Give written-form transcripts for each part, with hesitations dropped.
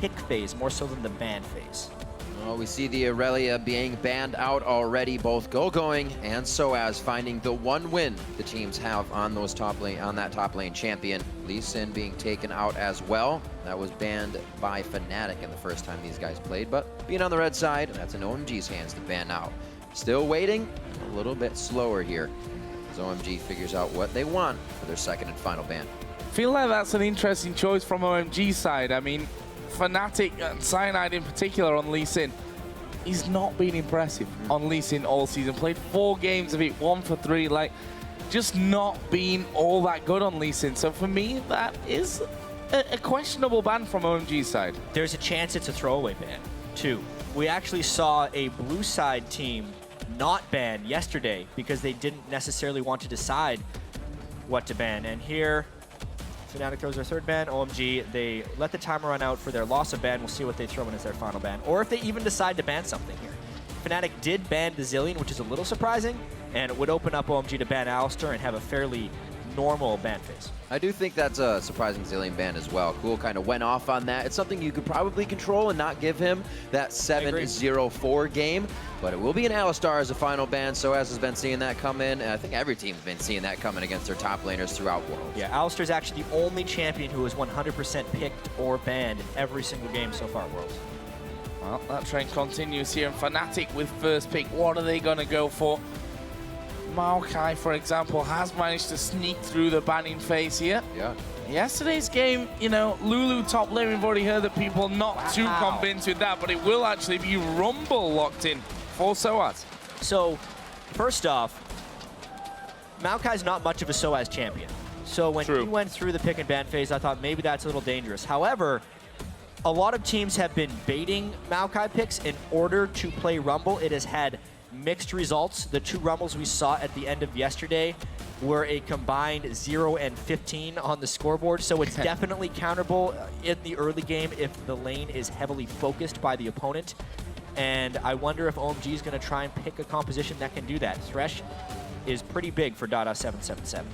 pick phase more so than the ban phase. Well, we see the Aurelia being banned out already, both Go-Going and Soaz finding the one win the teams have on those that top lane champion. Lee Sin being taken out as well. That was banned by Fnatic in the first time these guys played, but being on the red side, that's in OMG's hands to ban out. Still waiting, a little bit slower here as OMG figures out what they want for their second and final ban. Feel like that's an interesting choice from OMG's side. I mean, Fnatic and Cyanide in particular on Lee Sin, he's not been impressive on Lee Sin all season. Played 4 games of it, 1 for 3, like just not been all that good on Lee Sin. So for me, that is a questionable ban from OMG's side. There's a chance it's a throwaway ban, too. We actually saw a blue side team not ban yesterday because they didn't necessarily want to decide what to ban. And here, Fnatic throws their third ban. OMG, they let the timer run out for their loss of ban. We'll see what they throw in as their final ban, or if they even decide to ban something here. Fnatic did ban the Zillion, which is a little surprising, and it would open up OMG to ban Alistar and have a fairly normal ban phase. I do think that's a surprising Zillion ban as well. Cool kind of went off on that. It's something you could probably control and not give him that 7-0-4 game, but it will be an Alistar as a final ban. Soaz has been seeing that come in, and I think every team's been seeing that coming against their top laners throughout Worlds. Yeah, Alistar is actually the only champion who is 100% picked or banned in every single game so far at Worlds. Well, that trend continues here, and Fnatic with first pick. What are they going to go for? Maokai, for example, has managed to sneak through the banning phase here. Yeah. Yesterday's game, you know, Lulu top lane, we've already heard that people not too convinced with that, but it will actually be Rumble locked in for Soaz. So, first off, Maokai's not much of a Soaz champion. So when he went through the pick and ban phase, I thought maybe that's a little dangerous. However, a lot of teams have been baiting Maokai picks in order to play Rumble. It has had mixed results. The 2 Rumbles we saw at the end of yesterday were a combined 0 and 15 on the scoreboard, so it's definitely counterable in the early game if the lane is heavily focused by the opponent. And I wonder if OMG is going to try and pick a composition that can do that. Thresh is pretty big for Dada 777.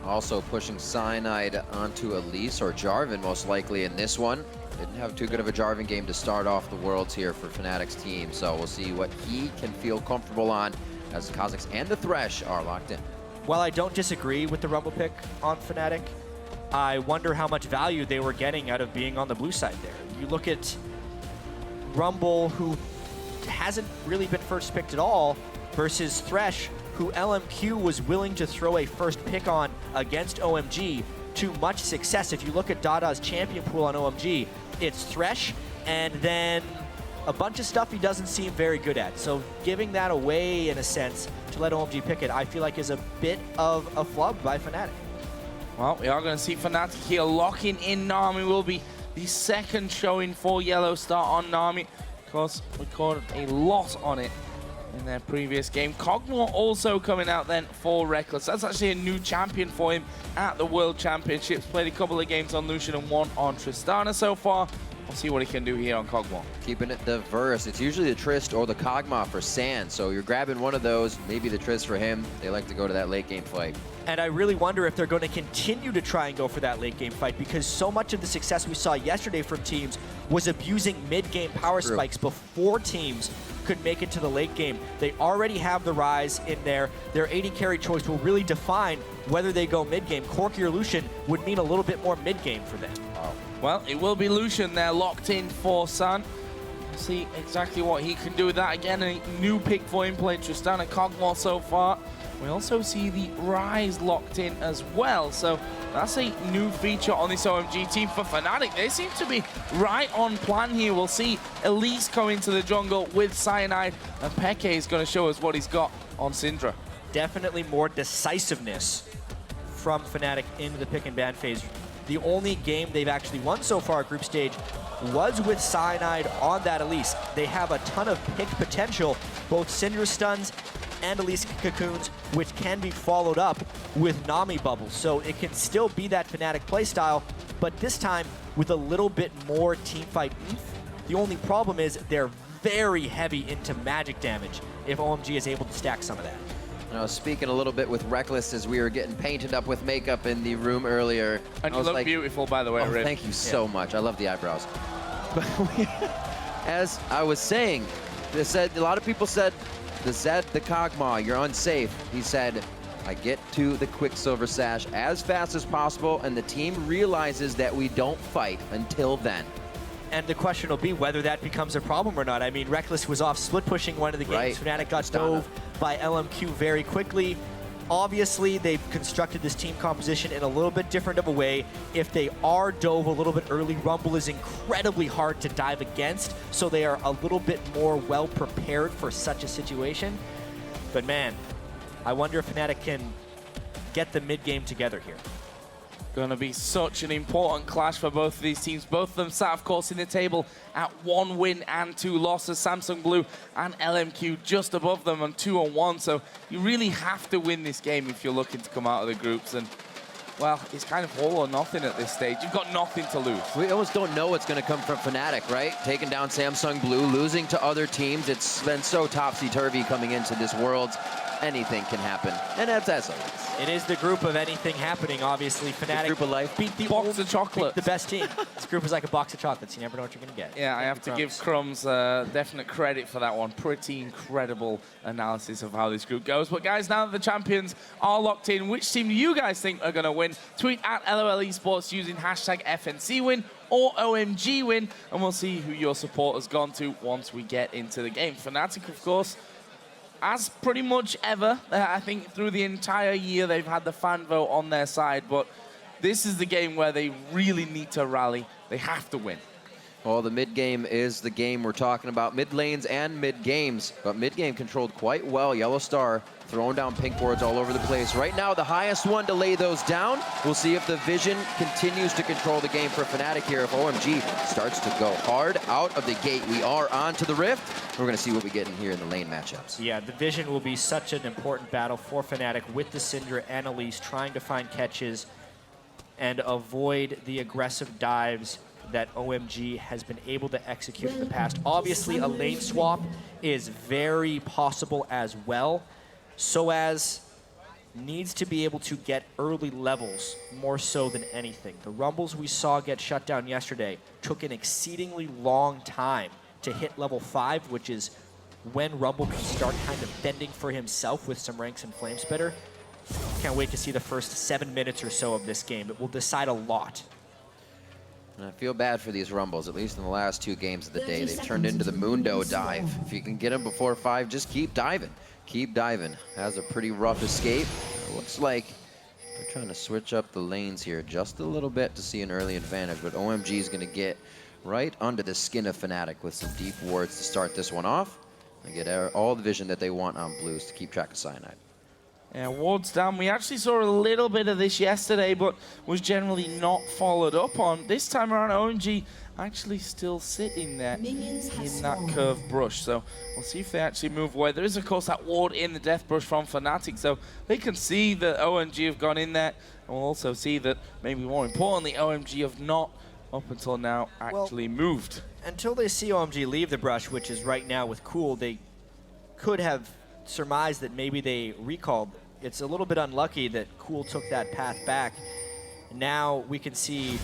Also pushing Cyanide onto Elise, or Jarvan most likely in this one. Didn't have too good of a Jarvan game to start off the Worlds here for Fnatic's team, so we'll see what he can feel comfortable on as the Kha'Zix and the Thresh are locked in. While I don't disagree with the Rumble pick on Fnatic, I wonder how much value they were getting out of being on the blue side there. You look at Rumble, who hasn't really been first picked at all, versus Thresh, who LMQ was willing to throw a first pick on against OMG to much success. If you look at Dada's champion pool on OMG, it's Thresh and then a bunch of stuff he doesn't seem very good at. So giving that away, in a sense, to let OMG pick it, I feel like is a bit of a flub by Fnatic. Well, we are going to see Fnatic here locking in Nami. Will be the second showing for Yellow Star on Nami. Of course, we recorded a lot on it in their previous game. Cogmore also coming out then for Reckless. That's actually a new champion for him at the World Championships. Played a couple of games on Lucian and 1 on Tristana so far. We'll see what he can do here on Cogmore. Keeping it diverse. It's usually the Trist or the Kog'Maw for Sand, so you're grabbing one of those, maybe the Trist for him. They like to go to that late game fight. And I really wonder if they're going to continue to try and go for that late game fight, because so much of the success we saw yesterday from teams was abusing mid-game power spikes before teams could make it to the late game. They already have the Rise in there. Their AD carry choice will really define whether they go mid-game. Corki or Lucian would mean a little bit more mid-game for them. Well, it will be Lucian there, locked in for Sun. We'll see exactly what he can do with that. Again, a new pick for him, playing Tristana Cogmore so far. We also see the Rise locked in as well. So that's a new feature on this OMG team for Fnatic. They seem to be right on plan here. We'll see Elise go into the jungle with Cyanide, and Peke is going to show us what he's got on Syndra. Definitely more decisiveness from Fnatic into the pick and ban phase. The only game they've actually won so far at group stage was with Cyanide on that Elise. They have a ton of pick potential, both Syndra stuns and Elise cocoons, which can be followed up with Nami bubbles. So it can still be that Fnatic playstyle, but this time with a little bit more teamfight oomph. The only problem is they're very heavy into magic damage if OMG is able to stack some of that. I was speaking a little bit with Reckless as we were getting painted up with makeup in the room earlier. And you look beautiful, by the way, Rin. Thank you so much. I love the eyebrows. As I was saying, they said, a lot of people said, the Zed, the Kog'Maw, you're unsafe. He said, I get to the Quicksilver Sash as fast as possible, and the team realizes that we don't fight until then. And the question will be whether that becomes a problem or not. I mean, Reckless was off split pushing one of the games. Right. Fnatic got dove by LMQ very quickly. Obviously, they've constructed this team composition in a little bit different of a way. If they are dove a little bit early, Rumble is incredibly hard to dive against, so they are a little bit more well prepared for such a situation. But man, I wonder if Fnatic can get the mid-game together here. Going to be such an important clash for both of these teams. Both of them sat, of course, in the table at 1 win and 2 losses. Samsung Blue and LMQ just above them on 2-1. So you really have to win this game if you're looking to come out of the groups. And, well, it's kind of all or nothing at this stage. You've got nothing to lose. We almost don't know what's going to come from Fnatic, right? Taking down Samsung Blue, losing to other teams. It's been so topsy-turvy coming into this world. Anything can happen, and that's as always. It is the group of anything happening, obviously. Fnatic group of life. beat the Box of chocolates. the best team. This group is like a box of chocolates. You never know what you're going to get. Yeah, I have to give Crumbs definite credit for that one. Pretty incredible analysis of how this group goes. But guys, now that the champions are locked in, which team do you guys think are going to win? Tweet at LOL Esports using hashtag FNC win or OMG win, and we'll see who your support has gone to once we get into the game. Fnatic, of course, as pretty much ever, I think through the entire year they've had the fan vote on their side, but this is the game where they really need to rally. They have to win. Well, the mid game is the game we're talking about. Mid lanes and mid games, but mid game controlled quite well. Yellow Star throwing down pink boards all over the place. Right now, the highest one to lay those down. We'll see if the Vision continues to control the game for Fnatic here. If OMG starts to go hard out of the gate, we are on to the Rift. We're going to see what we get in here in the lane matchups. Yeah, the Vision will be such an important battle for Fnatic with the Syndra and Elise trying to find catches and avoid the aggressive dives that OMG has been able to execute in the past. Obviously, a lane swap is very possible as well. SOAS needs to be able to get early levels more so than anything. The Rumbles we saw get shut down yesterday took an exceedingly long time to hit level 5, which is when Rumble can start kind of bending for himself with some ranks and Flame Spitter. Can't wait to see the first 7 minutes or so of this game. It will decide a lot. And I feel bad for these Rumbles, at least in the last 2 games of the day. They've turned into the Mundo dive. If you can get them before 5, just keep diving. Keep diving. Has a pretty rough escape. It looks like they're trying to switch up the lanes here just a little bit to see an early advantage, but OMG is going to get right under the skin of Fnatic with some deep wards to start this one off. They get all the vision that they want on blues to keep track of Cyanide. Yeah, wards down. We actually saw a little bit of this yesterday, but was generally not followed up on. This time around, OMG actually still sitting there in that curved brush. So we'll see if they actually move away. There is, of course, that ward in the death brush from Fnatic, so they can see that OMG have gone in there. And we'll also see that, maybe more importantly, OMG have not, up until now, actually moved. Until they see OMG leave the brush, which is right now with Cool, they could have surmised that maybe they recalled. It's a little bit unlucky that Cool took that path back. Now we can see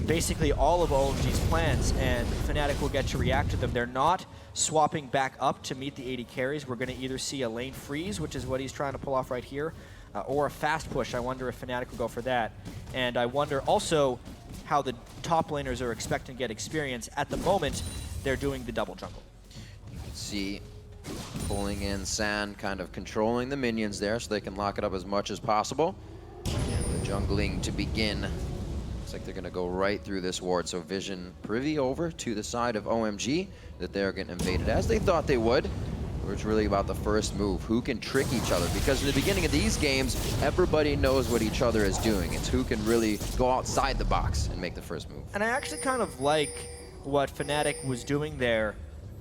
basically all of OMG's plans, and Fnatic will get to react to them. They're not swapping back up to meet the 80 carries. We're going to either see a lane freeze, which is what he's trying to pull off right here, or a fast push. I wonder if Fnatic will go for that. And I wonder also how the top laners are expecting to get experience. At the moment, they're doing the double jungle. You can see pulling in San, kind of controlling the minions there so they can lock it up as much as possible. And the jungling to begin. Looks like they're going to go right through this ward. So Vision privy over to the side of OMG that they're getting invaded as they thought they would. It's really about the first move. Who can trick each other? Because in the beginning of these games, everybody knows what each other is doing. It's who can really go outside the box and make the first move. And I actually kind of like what Fnatic was doing there,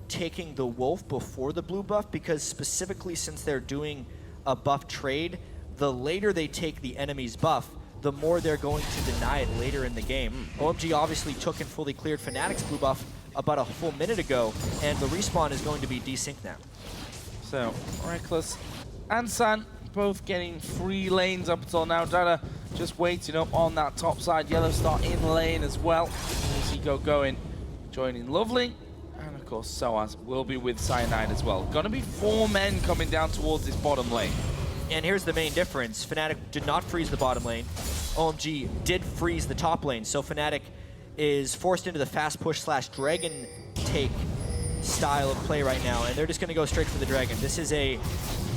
taking the Wolf before the blue buff, because specifically since they're doing a buff trade, the later they take the enemy's buff, the more they're going to deny it later in the game. OMG obviously took and fully cleared Fnatic's blue buff about a full minute ago, and the respawn is going to be desynced now. So, Reckless and San both getting free lanes up until now. Dada just waiting up on that top side. Yellow Star in lane as well. As he going joining Lovely. And of course, Soaz will be with Cyanide as well. Gonna be 4 men coming down towards this bottom lane. And here's the main difference. Fnatic did not freeze the bottom lane. OMG did freeze the top lane. So Fnatic is forced into the fast push / dragon take style of play right now. And they're just gonna go straight for the dragon. This is a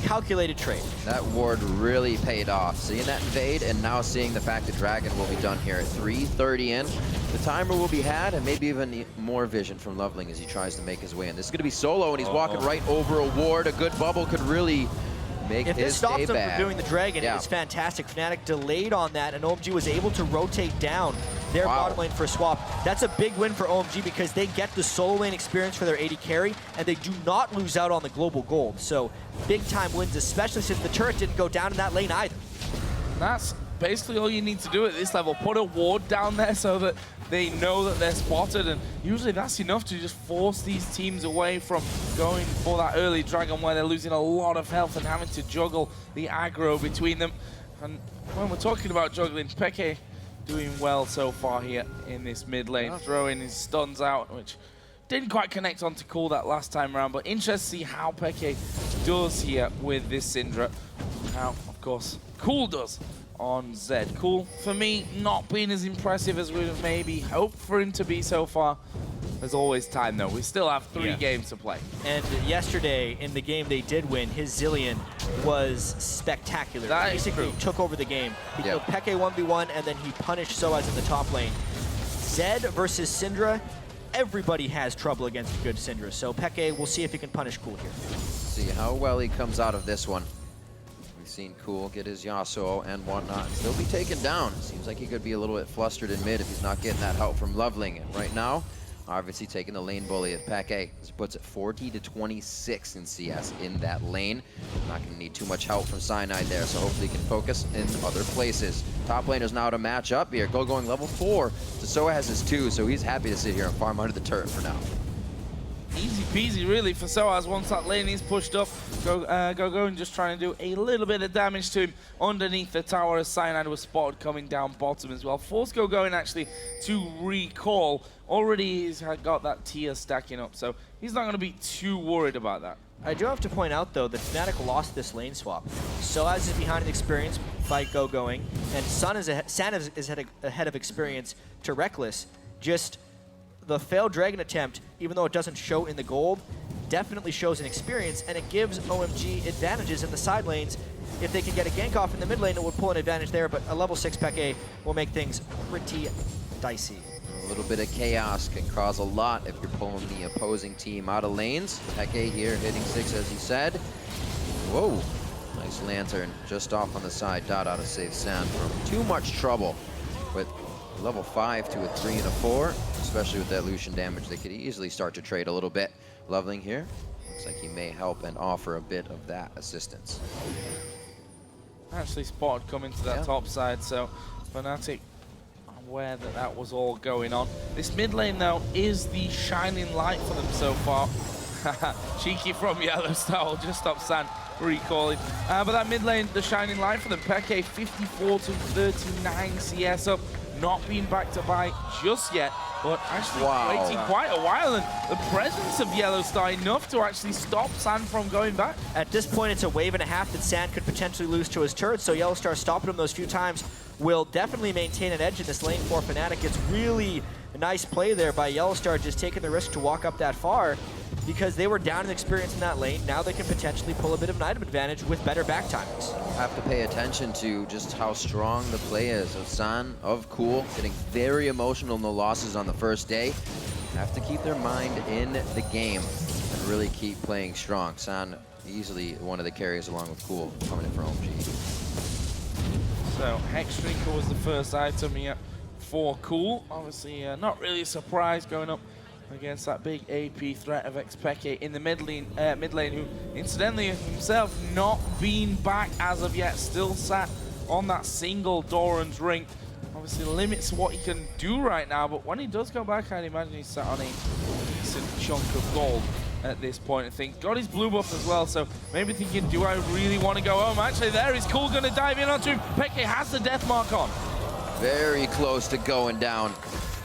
calculated trade. That ward really paid off. Seeing that invade and now seeing the fact that dragon will be done here at 3:30 in. The timer will be had and maybe even more vision from Loveling as he tries to make his way in. This is gonna be solo and he's walking right over a ward. A good bubble could really make if his this stops day them bad. from doing the dragon, it's fantastic. Fnatic delayed on that, and OMG was able to rotate down their bottom lane for a swap. That's a big win for OMG because they get the solo lane experience for their AD carry, and they do not lose out on the global gold. So big time wins, especially since the turret didn't go down in that lane either. That's basically all you need to do at this level. Put a ward down there so that they know that they're spotted, and usually that's enough to just force these teams away from going for that early dragon where they're losing a lot of health and having to juggle the aggro between them. And when we're talking about juggling, Peke doing well so far here in this mid lane, throwing his stuns out, which didn't quite connect onto Cool that last time around, but interesting to see how Peke does here with this Syndra. How, of course, Cool does on Zed. Cool, for me, not being as impressive as we'd have maybe hoped for him to be so far. There's always time, though. We still have 3 games to play. And yesterday, in the game they did win, his Zillion was spectacular. That basically took over the game. He killed Peke 1v1, and then he punished Soaz in the top lane. Zed versus Syndra, everybody has trouble against a good Syndra. So Peke, we'll see if he can punish Cool here. See how well he comes out of this one. We've seen Cool get his Yasuo and whatnot, still be taken down. Seems like he could be a little bit flustered in mid if he's not getting that help from Loveling. And right now, obviously taking the lane bully of Peke. This puts it 40-26 in CS in that lane. Not going to need too much help from Cyanide there, so hopefully he can focus in other places. Top laners now to match up here. Going level 4. Soa has his 2, so he's happy to sit here and farm under the turret for now. Easy peasy, really, for Soaz. Once that lane is pushed up, go and just trying to do a little bit of damage to him underneath the tower as Cyanide was spotted coming down bottom as well. Force going actually to recall. Already he's got that tier stacking up, so he's not going to be too worried about that. I do have to point out, though, that Fnatic lost this lane swap. Soaz is behind in experience by going, and San is ahead of experience to Reckless. Just the failed dragon attempt, even though it doesn't show in the gold, definitely shows in experience, and it gives OMG advantages in the side lanes. If they can get a gank off in the mid lane, it would pull an advantage there, but a level 6 Peke will make things pretty dicey. A little bit of chaos can cause a lot if you're pulling the opposing team out of lanes. Peke here hitting 6, as you said. Whoa, nice lantern just off on the side. Dot out of safe San from too much trouble with level 5 to a 3 and a 4, especially with that Lucian damage. They could easily start to trade a little bit. Loveling here, looks like he may help and offer a bit of that assistance. Actually spotted coming to that top side, so Fnatic aware that that was all going on. This mid lane, though, is the shining light for them so far. Cheeky from Yellowstone, just stop San recalling. But that mid lane, the shining light for them. Peke 54-39 CS up. Not being back to buy just yet, but actually waiting quite a while, and the presence of Yellowstar enough to actually stop San from going back. At this point, it's a wave and a half that San could potentially lose to his turret, so Yellowstar stopping him those few times will definitely maintain an edge in this lane for Fnatic. It's really a nice play there by Yellowstar, just taking the risk to walk up that far, because they were down in experience in that lane. Now they can potentially pull a bit of an item advantage with better back timings. Have to pay attention to just how strong the play is of San, of Cool, getting very emotional in the losses on the first day. Have to keep their mind in the game and really keep playing strong. San easily one of the carriers along with Cool coming in for OMG. So Hex Drinker was the first item here for Cool. Obviously not really a surprise going up against that big AP threat of Peke in the mid lane, who incidentally himself not been back as of yet, still sat on that single Doran's ring. Obviously limits what he can do right now, but when he does go back, I'd imagine he's sat on a decent chunk of gold at this point. I think got his blue buff as well, so maybe thinking, do I really want to go home? Actually, there is Cool going to dive in onto him. Peke has the death mark on. Very close to going down.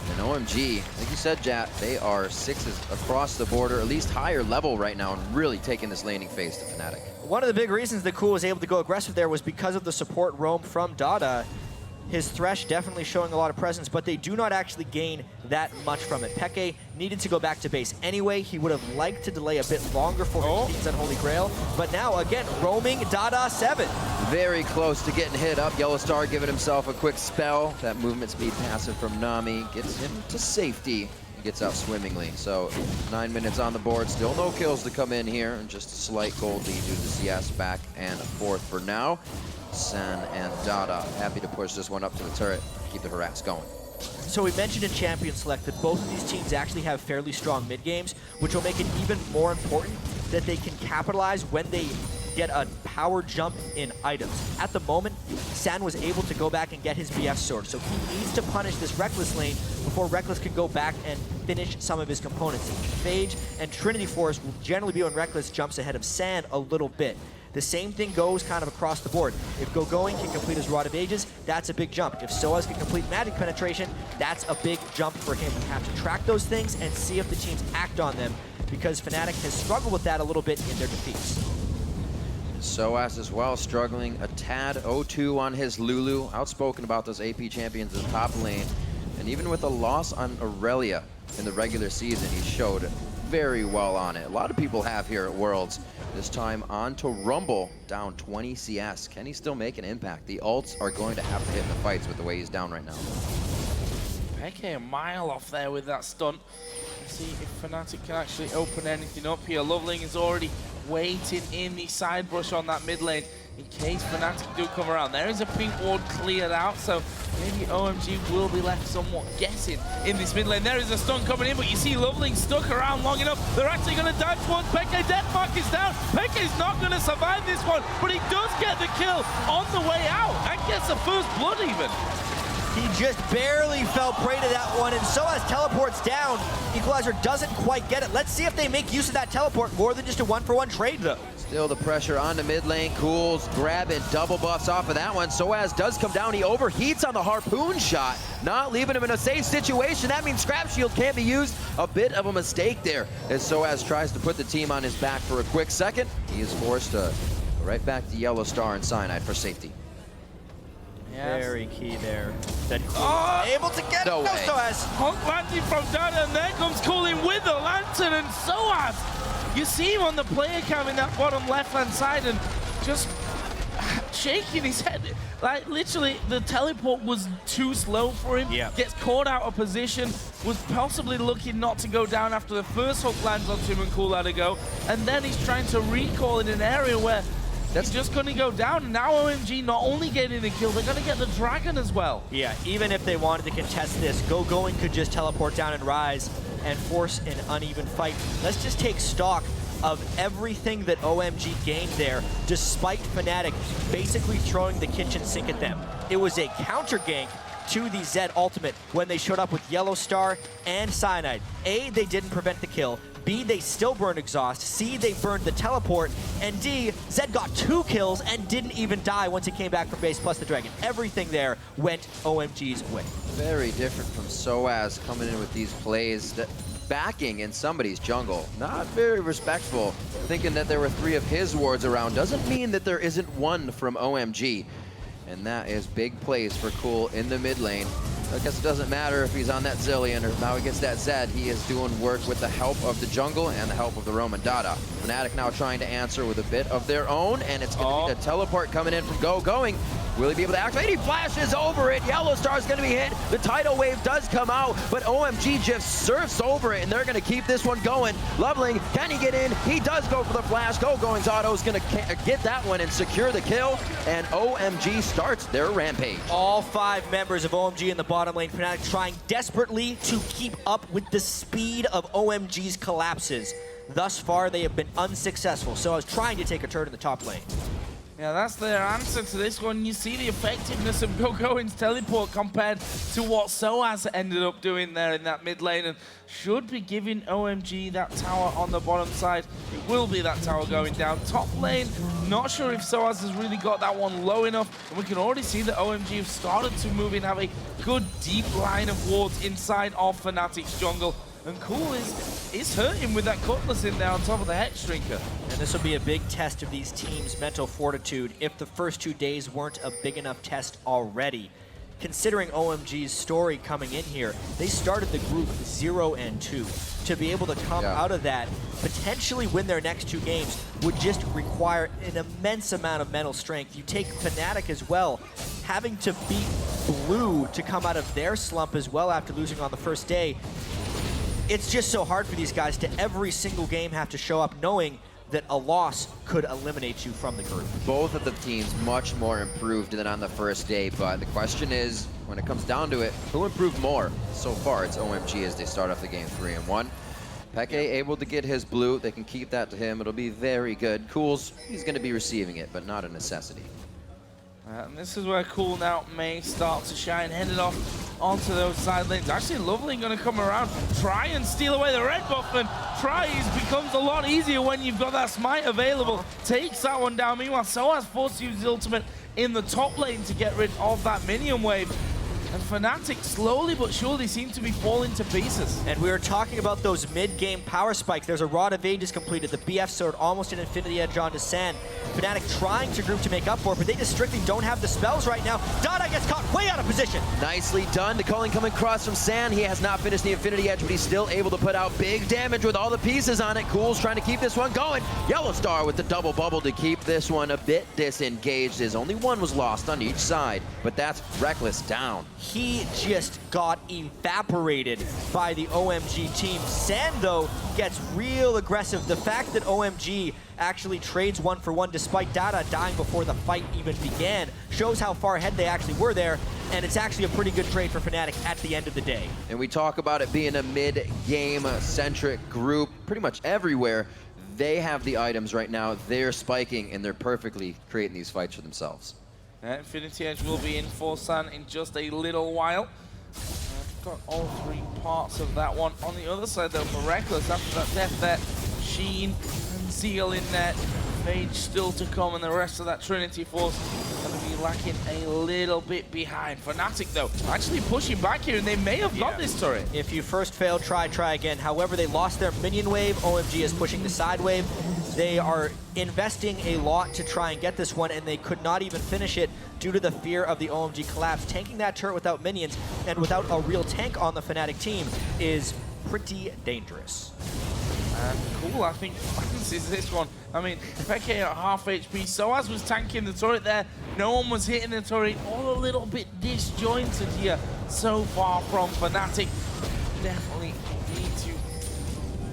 And OMG, like you said, Jat, they are 6s across the border, at least higher level right now, and really taking this laning phase to Fnatic. One of the big reasons that Cool was able to go aggressive there was because of the support roam from Dada. His Thresh definitely showing a lot of presence, but they do not actually gain that much from it. Peke needed to go back to base anyway. He would have liked to delay a bit longer for his team's Unholy Grail, but now, again, roaming Dada 7. Very close to getting hit up. Yellowstar giving himself a quick spell. That movement speed passive from Nami gets him to safety. He gets out swimmingly. So 9 minutes on the board. Still no kills to come in here, and just a slight gold lead due to the CS back and forth for now. Sen and Dada happy to push this one up to the turret, keep the harass going. So we mentioned in Champion Select that both of these teams actually have fairly strong mid games, which will make it even more important that they can capitalize when they get a power jump in items. At the moment, San was able to go back and get his BF sword, so he needs to punish this Reckless lane before Reckless can go back and finish some of his components. Phage and Trinity Force will generally be when Reckless jumps ahead of San a little bit. The same thing goes kind of across the board. If Going can complete his Rod of Ages, that's a big jump. If Soaz can complete Magic Penetration, that's a big jump for him. We have to track those things and see if the teams act on them, because Fnatic has struggled with that a little bit in their defeats. Soaz as well, struggling a tad. 0-2 on his Lulu. Outspoken about those AP champions in the top lane. And even with a loss on Aurelia in the regular season, he showed very well on it. A lot of people have here at Worlds. This time on to Rumble, down 20 CS. Can he still make an impact? The ults are going to have to hit in the fights with the way he's down right now. Peke a mile off there with that stunt. Let's see if Fnatic can actually open anything up here. Loveling is already waiting in the side brush on that mid lane in case Fnatic do come around. There is a pink ward cleared out, so maybe OMG will be left somewhat guessing in this mid lane. There is a stun coming in, but you see Loveling stuck around long enough. They're actually going to dive towards Peke. Deathmark is down. Peke's not going to survive this one, but he does get the kill on the way out and gets the first blood even. He just barely fell prey to that one, and Soaz teleports down. Equalizer doesn't quite get it. Let's see if they make use of that teleport more than just a one-for-one trade, though. Still the pressure on the mid lane. Cool's grabbing double buffs off of that one. Soaz does come down. He overheats on the harpoon shot, not leaving him in a safe situation. That means Scrap Shield can't be used. A bit of a mistake there as Soaz tries to put the team on his back for a quick second. He is forced to go right back to Yellowstar and Cyanide for safety. Yes. Very key there. That able to get no way. Soaz. Honk landing from Dada, and there comes Coolin with the lantern, and Soaz. You see him on the player cam in that bottom left-hand side and just shaking his head. Like, literally, the teleport was too slow for him. Yeah. Gets caught out of position, was possibly looking not to go down after the first hook lands on him and Cool let it go. And then he's trying to recall in an area where that's just going to go down. And now OMG not only getting the kill, they're going to get the dragon as well. Yeah, even if they wanted to contest this, Going could just teleport down and rise and force an uneven fight. Let's just take stock of everything that OMG gained there, despite Fnatic basically throwing the kitchen sink at them. It was a counter gank to the Zed ultimate when they showed up with Yellowstar and Cyanide. A, they didn't prevent the kill. B, they still burned exhaust. C, they burned the teleport. And D, Zed got 2 kills and didn't even die once he came back from base, plus the dragon. Everything there went OMG's way. Very different from Soaz coming in with these plays, that backing in somebody's jungle. Not very respectful. Thinking that there were 3 of his wards around doesn't mean that there isn't one from OMG. And that is big plays for Cool in the mid lane. I guess it doesn't matter if he's on that Zillion or now against that Zed. He is doing work with the help of the jungle and the help of the Roman Dada. Fnatic now trying to answer with a bit of their own, and it's going to be the teleport coming in from Going. Will he be able to activate? He flashes over it. Yellowstar's going to be hit. The tidal wave does come out, but OMG just surfs over it, and they're going to keep this one going. Loveling, can he get in? He does go for the flash. Going's auto is going to get that one and secure the kill, and OMG starts their rampage. All 5 members of OMG in the bottom lane. Fnatic trying desperately to keep up with the speed of OMG's collapses. Thus far, they have been unsuccessful. So I was trying to take a turn in the top lane. Yeah, that's their answer to this one. You see the effectiveness of GoGoing's teleport compared to what Soaz ended up doing there in that mid lane, and should be giving OMG that tower on the bottom side. It will be that tower going down. Top lane, not sure if Soaz has really got that one low enough, and we can already see that OMG have started to move in, have a good deep line of wards inside of Fnatic's jungle. And Cool is hurting with that Cutlass in there on top of the Hex Drinker. And this will be a big test of these teams' mental fortitude if the first 2 days weren't a big enough test already. Considering OMG's story coming in here, they started the group 0-2. To be able to come out of that, potentially win their next 2 games, would just require an immense amount of mental strength. You take Fnatic as well, having to beat Blue to come out of their slump as well after losing on the first day. It's just so hard for these guys to every single game have to show up knowing that a loss could eliminate you from the group. Both of the teams much more improved than on the first day, but the question is, when it comes down to it, who improved more? So far, it's OMG as they start off the game 3-1. Peke able to get his blue. They can keep that to him. It'll be very good. Cool's, he's going to be receiving it, but not a necessity. And this is where Cool now may start to shine, headed off onto those side lanes. Actually, Lovely going to come around, try and steal away the red buff, and tries becomes a lot easier when you've got that smite available. Takes that one down. Meanwhile, Soaz forced to use his ultimate in the top lane to get rid of that minion wave. And Fnatic slowly but surely seem to be falling to pieces. And we were talking about those mid-game power spikes. There's a Rod of Ages completed. The BF sword almost an Infinity Edge onto Sand. Fnatic trying to group to make up for it, but they just strictly don't have the spells right now. Dada gets caught way out of position. Nicely done. The calling coming across from Sand. He has not finished the Infinity Edge, but he's still able to put out big damage with all the pieces on it. Cool's trying to keep this one going. Yellow Star with the double bubble to keep this one a bit disengaged, as only one was lost on each side, but that's Reckless down. He just got evaporated by the OMG team. Sand, though, gets real aggressive. The fact that OMG actually trades 1-for-1 despite Dada dying before the fight even began shows how far ahead they actually were there, and it's actually a pretty good trade for Fnatic at the end of the day. And we talk about it being a mid-game centric group pretty much everywhere. They have the items right now. They're spiking, and they're perfectly creating these fights for themselves. Infinity Edge will be in for Sun in just a little while. Got all 3 parts of that one. On the other side, though, for Reckless, after that death there, Sheen and Zeal in net, Mage still to come, and the rest of that Trinity Force going to be lacking a little bit behind. Fnatic, though, actually pushing back here, and they may have got this turret. If you first fail, try again. However, they lost their minion wave. OMG is pushing the side wave. They are investing a lot to try and get this one, and they could not even finish it due to the fear of the OMG collapse. Tanking that turret without minions and without a real tank on the Fnatic team is pretty dangerous. And Cool, I think, fancies this one. I mean, Peke at half HP. Soaz was tanking the turret there. No one was hitting the turret. All a little bit disjointed here so far from Fnatic. Definitely need to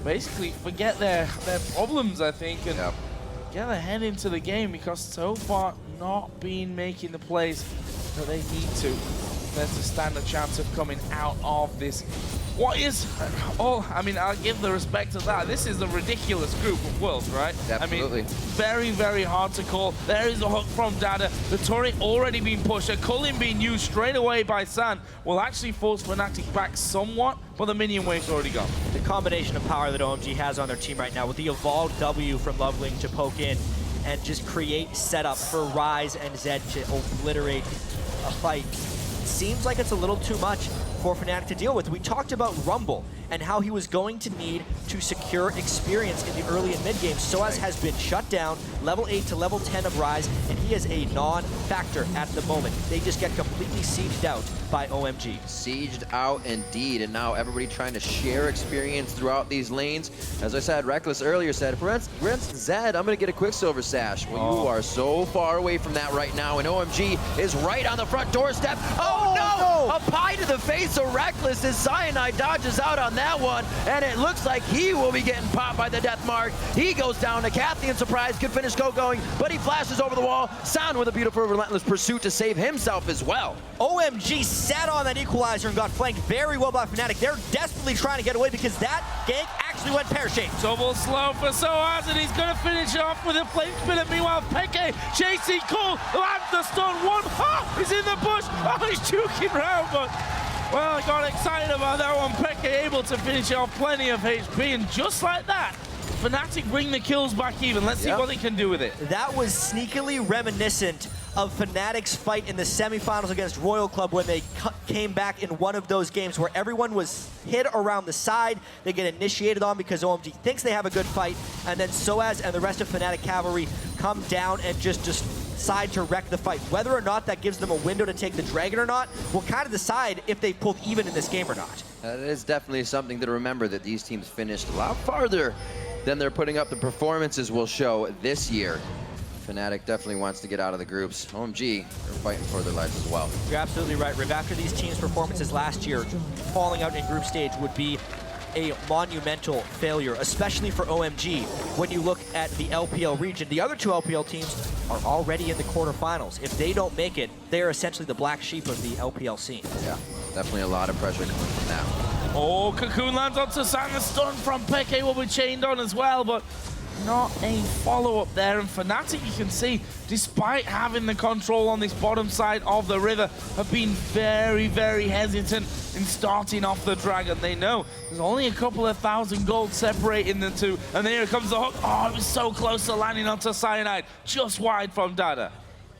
basically forget their problems, I think, and get their head into the game, because so far not been making the plays that they need to stand a chance of coming out of this. What is, I mean, I'll give the respect to that. This is a ridiculous group of Worlds, right? Absolutely. I mean, very, very hard to call. There is a hook from Dada. The turret already being pushed. A culling being used straight away by San will actually force Fnatic back somewhat, but the minion wave's already gone. The combination of power that OMG has on their team right now, with the evolved W from Loveling to poke in and just create setup for Rise and Zed to obliterate a fight, seems like it's a little too much for Fnatic to deal with. We talked about Rumble and how he was going to need to secure experience in the early and mid game. Soaz has been shut down, level 8 to level 10 of Rise, and he is a non-factor at the moment. They just get completely sieged out by OMG. Sieged out indeed, and now everybody trying to share experience throughout these lanes. As I said, Reckless earlier said, for instance, Zed, I'm gonna get a Quicksilver Sash. Well, you are so far away from that right now, and OMG is right on the front doorstep. Oh no! A pie to the face of Reckless as Cyanide dodges out on that one, and it looks like he will be getting popped by the death mark. He goes down to Cathy in surprise, could finish going, but he flashes over the wall. Sound with a beautiful relentless pursuit to save himself as well. OMG sat on that equalizer and got flanked very well by Fnatic. They're desperately trying to get away because that gank actually actually went pear-shaped. Double slow for Soaz, and he's going to finish off with a flame spinner. Meanwhile, Peke chasing Cole, lands the stun. He's in the bush. Oh, he's juking round, but well, I got excited about that one. Peke able to finish off plenty of HP, and just like that, Fnatic bring the kills back even. Let's see what they can do with it. That was sneakily reminiscent of Fnatic's fight in the semifinals against Royal Club when they came back in one of those games where everyone was hit around the side. They get initiated on because OMG thinks they have a good fight, and then Soaz and the rest of Fnatic Cavalry come down and just decide to wreck the fight. Whether or not that gives them a window to take the Dragon or not will kind of decide if they pulled even in this game or not. That is definitely something to remember, that these teams finished a lot farther than they're putting up. The performances will show this year. Fnatic definitely wants to get out of the groups. OMG are fighting for their lives as well. You're absolutely right, Riv. After these teams' performances last year, falling out in group stage would be a monumental failure, especially for OMG. When you look at the LPL region, the other two LPL teams are already in the quarterfinals. If they don't make it, they're essentially the black sheep of the LPL scene. Yeah, definitely a lot of pressure coming from that. Oh, Cocoon lands onto San. The stun from Peke will be chained on as well, but not a follow-up there. And Fnatic, you can see, despite having the control on this bottom side of the river, have been very, very hesitant in starting off the Dragon. They know there's only a couple of thousand gold separating the two. And here comes the hook. Oh, it was so close to landing onto Cyanide, just wide from Dada.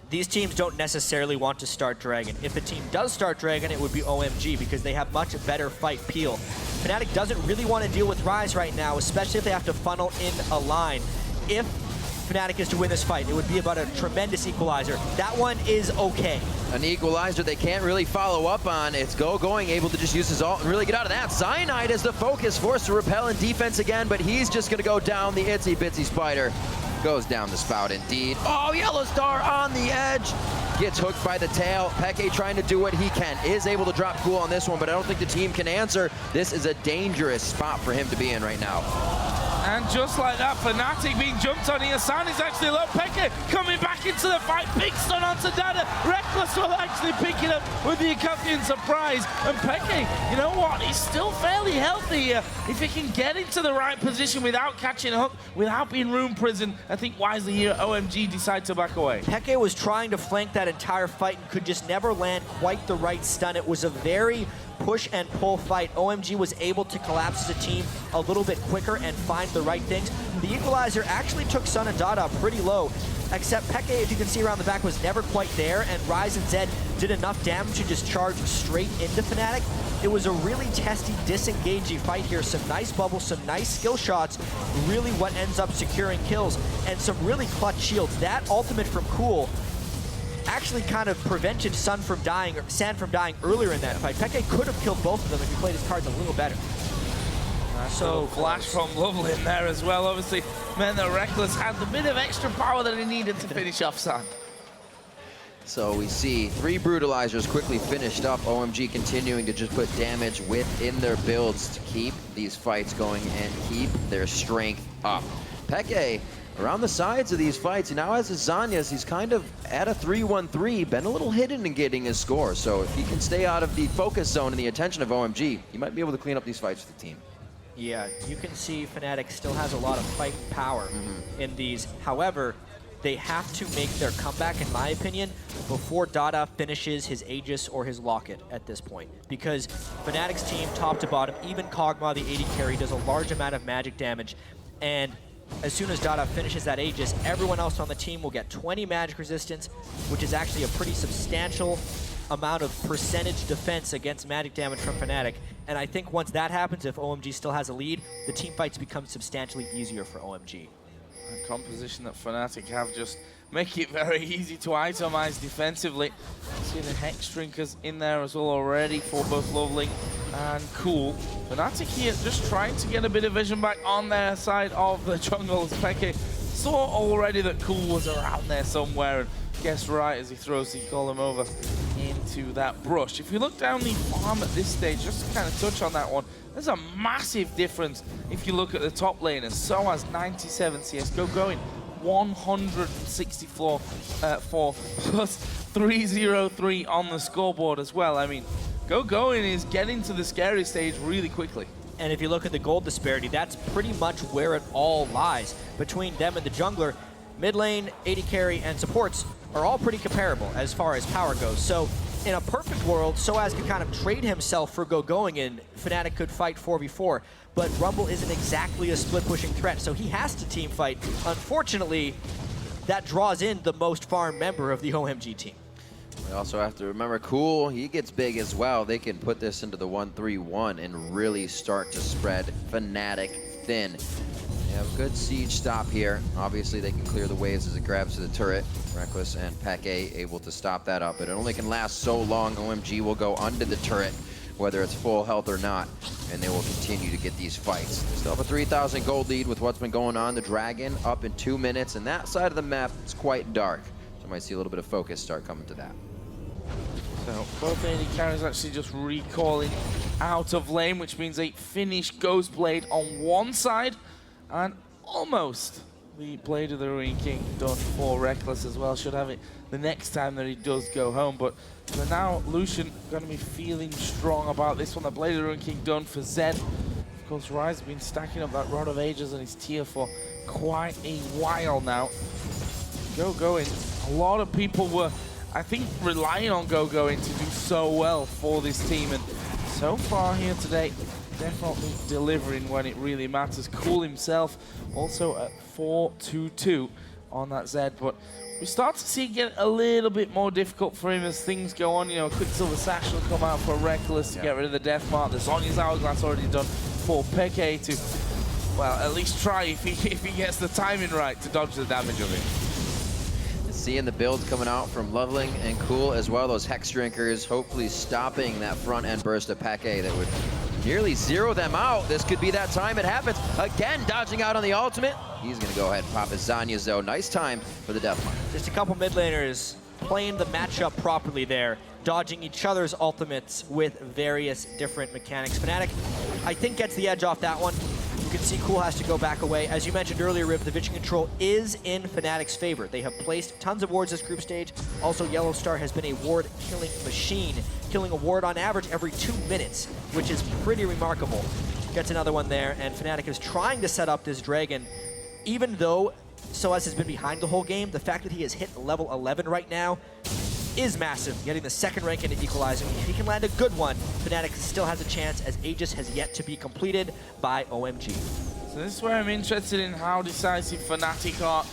These teams don't necessarily want to start Dragon. If a team does start Dragon, it would be OMG because they have much better fight peel. Fnatic doesn't really want to deal with Ryze right now, especially if they have to funnel in a line. If Fnatic is to win this fight, it would be about a tremendous equalizer. That one is okay. An equalizer they can't really follow up on. It's going, able to just use his ult and really get out of that. Cyanide is the focus, forced to repel in defense again, but he's just gonna go down. The itsy bitsy spider goes down the spout indeed. Oh, Yellow Star on the edge. Gets hooked by the tail. Peke trying to do what he can. Is able to drop cool on this one, but I don't think the team can answer. This is a dangerous spot for him to be in right now. And just like that, Fnatic being jumped on here. San is actually low. Peke coming back into the fight. Big stun onto Dada. Reckless will actually pick it up with the accompanying surprise. And Peke, you know what? He's still fairly healthy here. If he can get into the right position without catching a hook, without being room prison, I think wisely here, OMG decide to back away. Peke was trying to flank that entire fight and could just never land quite the right stun. It was a very push and pull fight. OMG was able to collapse as a team a little bit quicker and find the right things. The equalizer actually took Sun and Dada pretty low, except Peke, if you can see around the back, was never quite there, and Ryze and Zed did enough damage to just charge straight into Fnatic. It was a really testy, disengaging fight here. Some nice bubbles, some nice skill shots, really what ends up securing kills, and some really clutch shields. That ultimate from Cool actually kind of prevented San from dying earlier in that fight. Peke could have killed both of them if he played his cards a little better. So flash from Lovely in there as well, obviously meant that Reckless had the bit of extra power that he needed to finish off San. So we see 3 brutalizers quickly finished up. OMG continuing to just put damage within their builds to keep these fights going and keep their strength up. Peke around the sides of these fights, he now has his Zanyas. He's kind of at a 3-1-3, been a little hidden in getting his score. So if he can stay out of the focus zone and the attention of OMG, he might be able to clean up these fights for the team. Yeah, you can see Fnatic still has a lot of fight power in these. However, they have to make their comeback, in my opinion, before Dada finishes his Aegis or his Locket at this point. Because Fnatic's team, top to bottom, even Kog'Maw, the AD carry, does a large amount of magic damage. And as soon as Dada finishes that Aegis, everyone else on the team will get 20 magic resistance, which is actually a pretty substantial amount of percentage defense against magic damage from Fnatic. And I think once that happens, if OMG still has a lead, the team fights become substantially easier for OMG. A composition that Fnatic have just make it very easy to itemize defensively. See the Hex Drinkers in there as well already for both Lovely and Cool. Fnatic here just trying to get a bit of vision back on their side of the jungle. As Peke saw already that Cool was around there somewhere, and guessed right as he throws the golem over into that brush. If you look down the farm at this stage, just to kind of touch on that one, there's a massive difference if you look at the top laners. Soaz 97 CS, going 164 for plus 303 on the scoreboard as well. I mean, going is getting to the scary stage really quickly. And if you look at the gold disparity, that's pretty much where it all lies. Between them and the jungler, mid lane, AD carry, and supports are all pretty comparable as far as power goes. So in a perfect world, Soaz could kind of trade himself for going, and Fnatic could fight 4v4. But Rumble isn't exactly a split-pushing threat, so he has to team fight. Unfortunately, that draws in the most farm member of the OMG team. We also have to remember Cool, he gets big as well. They can put this into the 1-3-1 and really start to spread Fnatic thin. They have a good siege stop here. Obviously, they can clear the waves as it grabs to the turret. Reckless and Peke able to stop that up, but it only can last so long. OMG will go under the turret, whether it's full health or not, and they will continue to get these fights. They still have a 3,000 gold lead with what's been going on. The Dragon up in 2 minutes, and that side of the map is quite dark. So I might see a little bit of focus start coming to that. So both AD carries actually just recalling out of lane, which means a finished Ghost Blade on one side, and almost the Blade of the Ruin King done for Reckless as well. Should have it the next time that he does go home. But for now, Lucian going to be feeling strong about this one. The Blade of the Ruin King done for Zed. Of course, Rise has been stacking up that Rod of Ages and his tier for quite a while now. Going. A lot of people were, I think, relying on going to do so well for this team. And so far here today, definitely delivering when it really matters. Cool himself also at 4-2-2 on that Zed, but we start to see it get a little bit more difficult for him as things go on. You know, Quicksilver Sash will come out for Reckless to get rid of the Death Mark. The Zhonya's Hourglass already done for Peke to, well, at least try if he gets the timing right to dodge the damage of it. Seeing the builds coming out from Loveling and Cool as well, those Hex Drinkers hopefully stopping that front end burst of Peke that would nearly zero them out. This could be that time it happens. Again, dodging out on the ultimate. He's going to go ahead and pop his Zhonya's though. Nice time for the Death Mark. Just a couple mid laners playing the matchup properly there, dodging each other's ultimates with various different mechanics. Fnatic, I think, gets the edge off that one. You can see Cool has to go back away. As you mentioned earlier, Rib, the vision control is in Fnatic's favor. They have placed tons of wards this group stage. Also, Yellow Star has been a ward-killing machine, killing a ward on average every 2 minutes, which is pretty remarkable. Gets another one there, and Fnatic is trying to set up this Dragon. Even though Soaz has been behind the whole game, the fact that he has hit level 11 right now is massive, getting the second rank into Equalizing. If he can land a good one, Fnatic still has a chance, as Aegis has yet to be completed by OMG. So this is where I'm interested in how decisive Fnatic are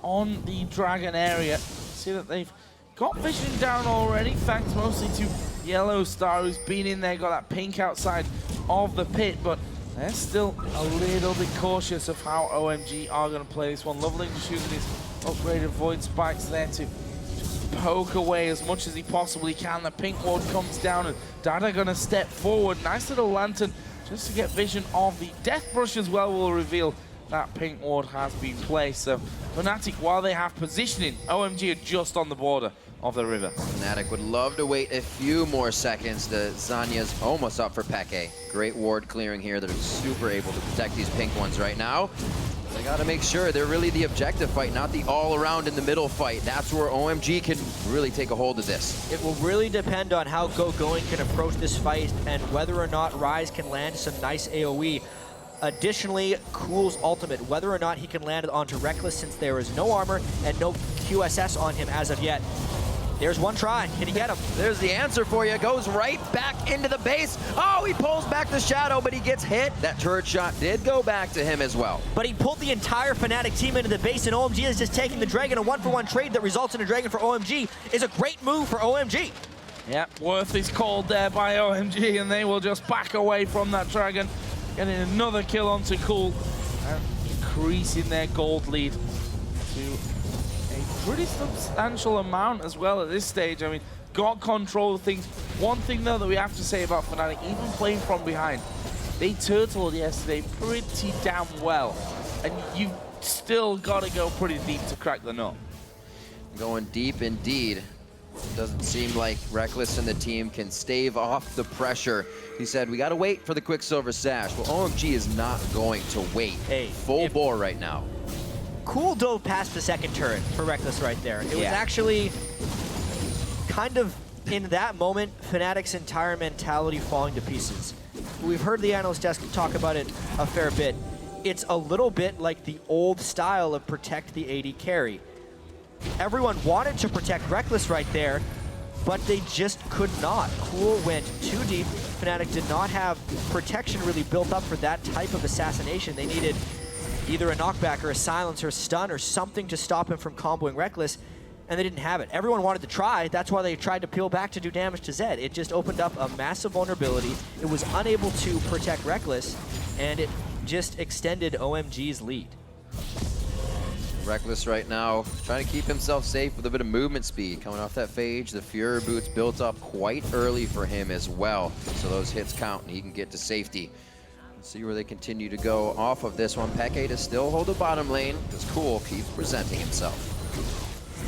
on the Dragon area. See that they've got vision down already, thanks mostly to Yellow Star, who's been in there, got that pink outside of the pit, but they're still a little bit cautious of how OMG are going to play this one. Loveling just using his upgraded Void Spikes there to poke away as much as he possibly can. The pink ward comes down and Dada gonna step forward. Nice little lantern just to get vision of the Death Brush as well will reveal that pink ward has been placed. So Fnatic, while they have positioning, OMG are just on the border of the river. Fnatic would love to wait a few more seconds. The Zhonya's almost up for Peke. Great ward clearing here. They're super able to protect these pink ones right now. They got to make sure they're really the objective fight, not the all-around in the middle fight. That's where OMG can really take a hold of this. It will really depend on how Going can approach this fight and whether or not Rise can land some nice AoE. Additionally, Cool's ultimate, whether or not he can land it onto Reckless, since there is no armor and no QSS on him as of yet. There's one try. Can he get him? There's the answer for you. Goes right back into the base. Oh, he pulls back the shadow, but he gets hit. That turret shot did go back to him as well. But he pulled the entire Fnatic team into the base, and OMG is just taking the Dragon. A 1-for-1 trade that results in a Dragon for OMG is a great move for OMG. Yep, Worth is called there by OMG, and they will just back away from that Dragon. Getting another kill onto Cool, and increasing their gold lead to a pretty substantial amount as well at this stage. I mean, got control of things. One thing, though, that we have to say about Fnatic, even playing from behind, they turtled yesterday pretty damn well. And you've still got to go pretty deep to crack the nut. Going deep indeed. Doesn't seem like Reckless and the team can stave off the pressure. He said, we got to wait for the Quicksilver Sash. Well, OMG is not going to wait. Hey, full bore right now. Cool dove past the second turret for Reckless right there. It was actually kind of, in that moment, Fnatic's entire mentality falling to pieces. we've heard the analyst desk talk about it a fair bit. It's a little bit like the old style of protect the AD carry. Everyone wanted to protect Reckless right there, but they just could not. Cool went too deep. Fnatic did not have protection really built up for that type of assassination. They needed either a knockback or a silence or a stun or something to stop him from comboing Reckless, and they didn't have it. Everyone wanted to try. That's why they tried to peel back to do damage to Zed. It just opened up a massive vulnerability. It was unable to protect Reckless, and it just extended OMG's lead. Reckless right now trying to keep himself safe with a bit of movement speed. Coming off that phage, the Fury boots built up quite early for him as well. So those hits count and he can get to safety. Let's see where they continue to go off of this one. Peke to still hold the bottom lane as Cool keeps presenting himself.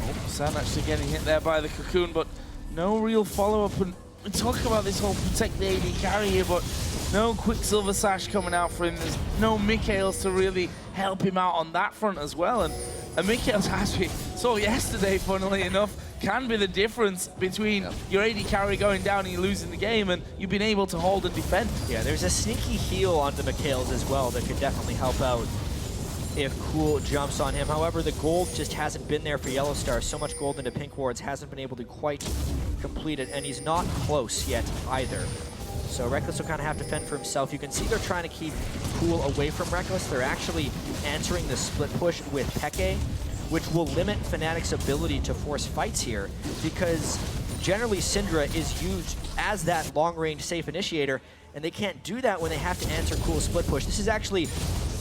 Oh, San actually getting hit there by the Cocoon, but no real follow-up. And we talk about this whole protect the AD carry here, but no Quicksilver Sash coming out for him. There's no Mikaels to really help him out on that front as well. And Mikaels, as we saw yesterday, funnily enough, can be the difference between your AD carry going down and you losing the game and you've been able to hold and defend. Yeah, there's a sneaky heal onto Mikaels as well that could definitely help out if Cool jumps on him. However, the gold just hasn't been there for Yellow Star. So much gold into Pink Wards hasn't been able to quite complete it, and he's not close yet either. So Reckless will kind of have to fend for himself. You can see they're trying to keep Cool away from Reckless. They're actually answering the split push with Peke, which will limit Fnatic's ability to force fights here, because generally Syndra is used as that long-range safe initiator, and they can't do that when they have to answer Cool's split push. This is actually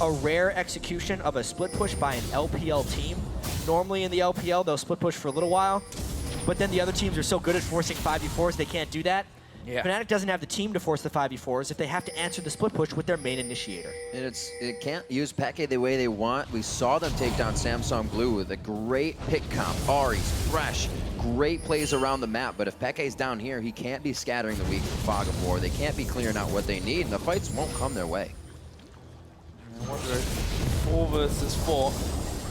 a rare execution of a split push by an LPL team. Normally in the LPL, they'll split push for a little while, but then the other teams are so good at forcing 5v4s, they can't do that. Yeah. Fnatic doesn't have the team to force the 5v4s if they have to answer the split push with their main initiator. And it can't use Peke the way they want. We saw them take down Samsung Blue with a great pick comp. Ari's fresh, great plays around the map, but if Peke's down here, he can't be scattering the weak with Fog of War. They can't be clearing out what they need, and the fights won't come their way. I wonder if 4 versus 4,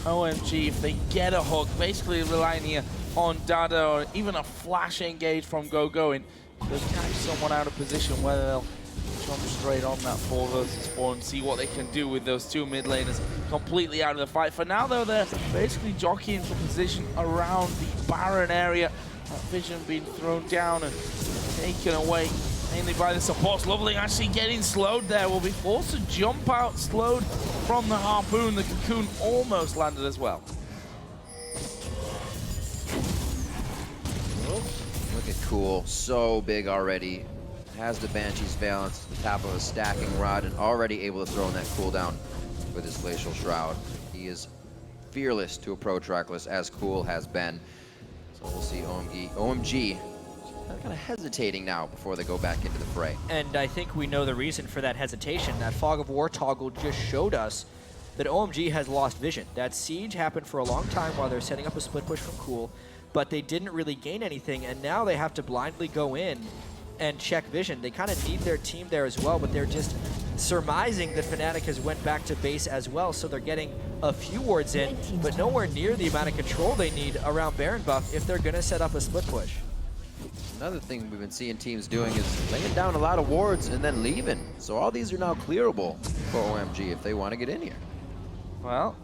OMG, if they get a hook, basically relying here on Dada or even a flash engage from Go-Go, and they'll catch someone out of position, whether they'll jump straight on that 4 versus 4 and see what they can do with those two mid laners completely out of the fight. For now, though, they're basically jockeying for position around the Baron area. That vision being thrown down and taken away mainly by the supports. Lovely actually getting slowed there. Will be forced to jump out, slowed from the Harpoon. The Cocoon almost landed as well. Look at Cool, so big already. Has the Banshee's Valence, the top of a stacking rod, and already able to throw in that cooldown with his Glacial Shroud. He is fearless to approach Reckless, as Cool has been. So we'll see OMG kind of hesitating now before they go back into the fray. And I think we know the reason for that hesitation. That Fog of War toggle just showed us that OMG has lost vision. That siege happened for a long time while they're setting up a split push from Cool, but they didn't really gain anything, and now they have to blindly go in and check vision. They kind of need their team there as well, but they're just surmising that Fnatic has went back to base as well, so they're getting a few wards in, but nowhere near the amount of control they need around Baron buff if they're going to set up a split push. Another thing we've been seeing teams doing is laying down a lot of wards and then leaving. So all these are now clearable for OMG if they want to get in here. Well,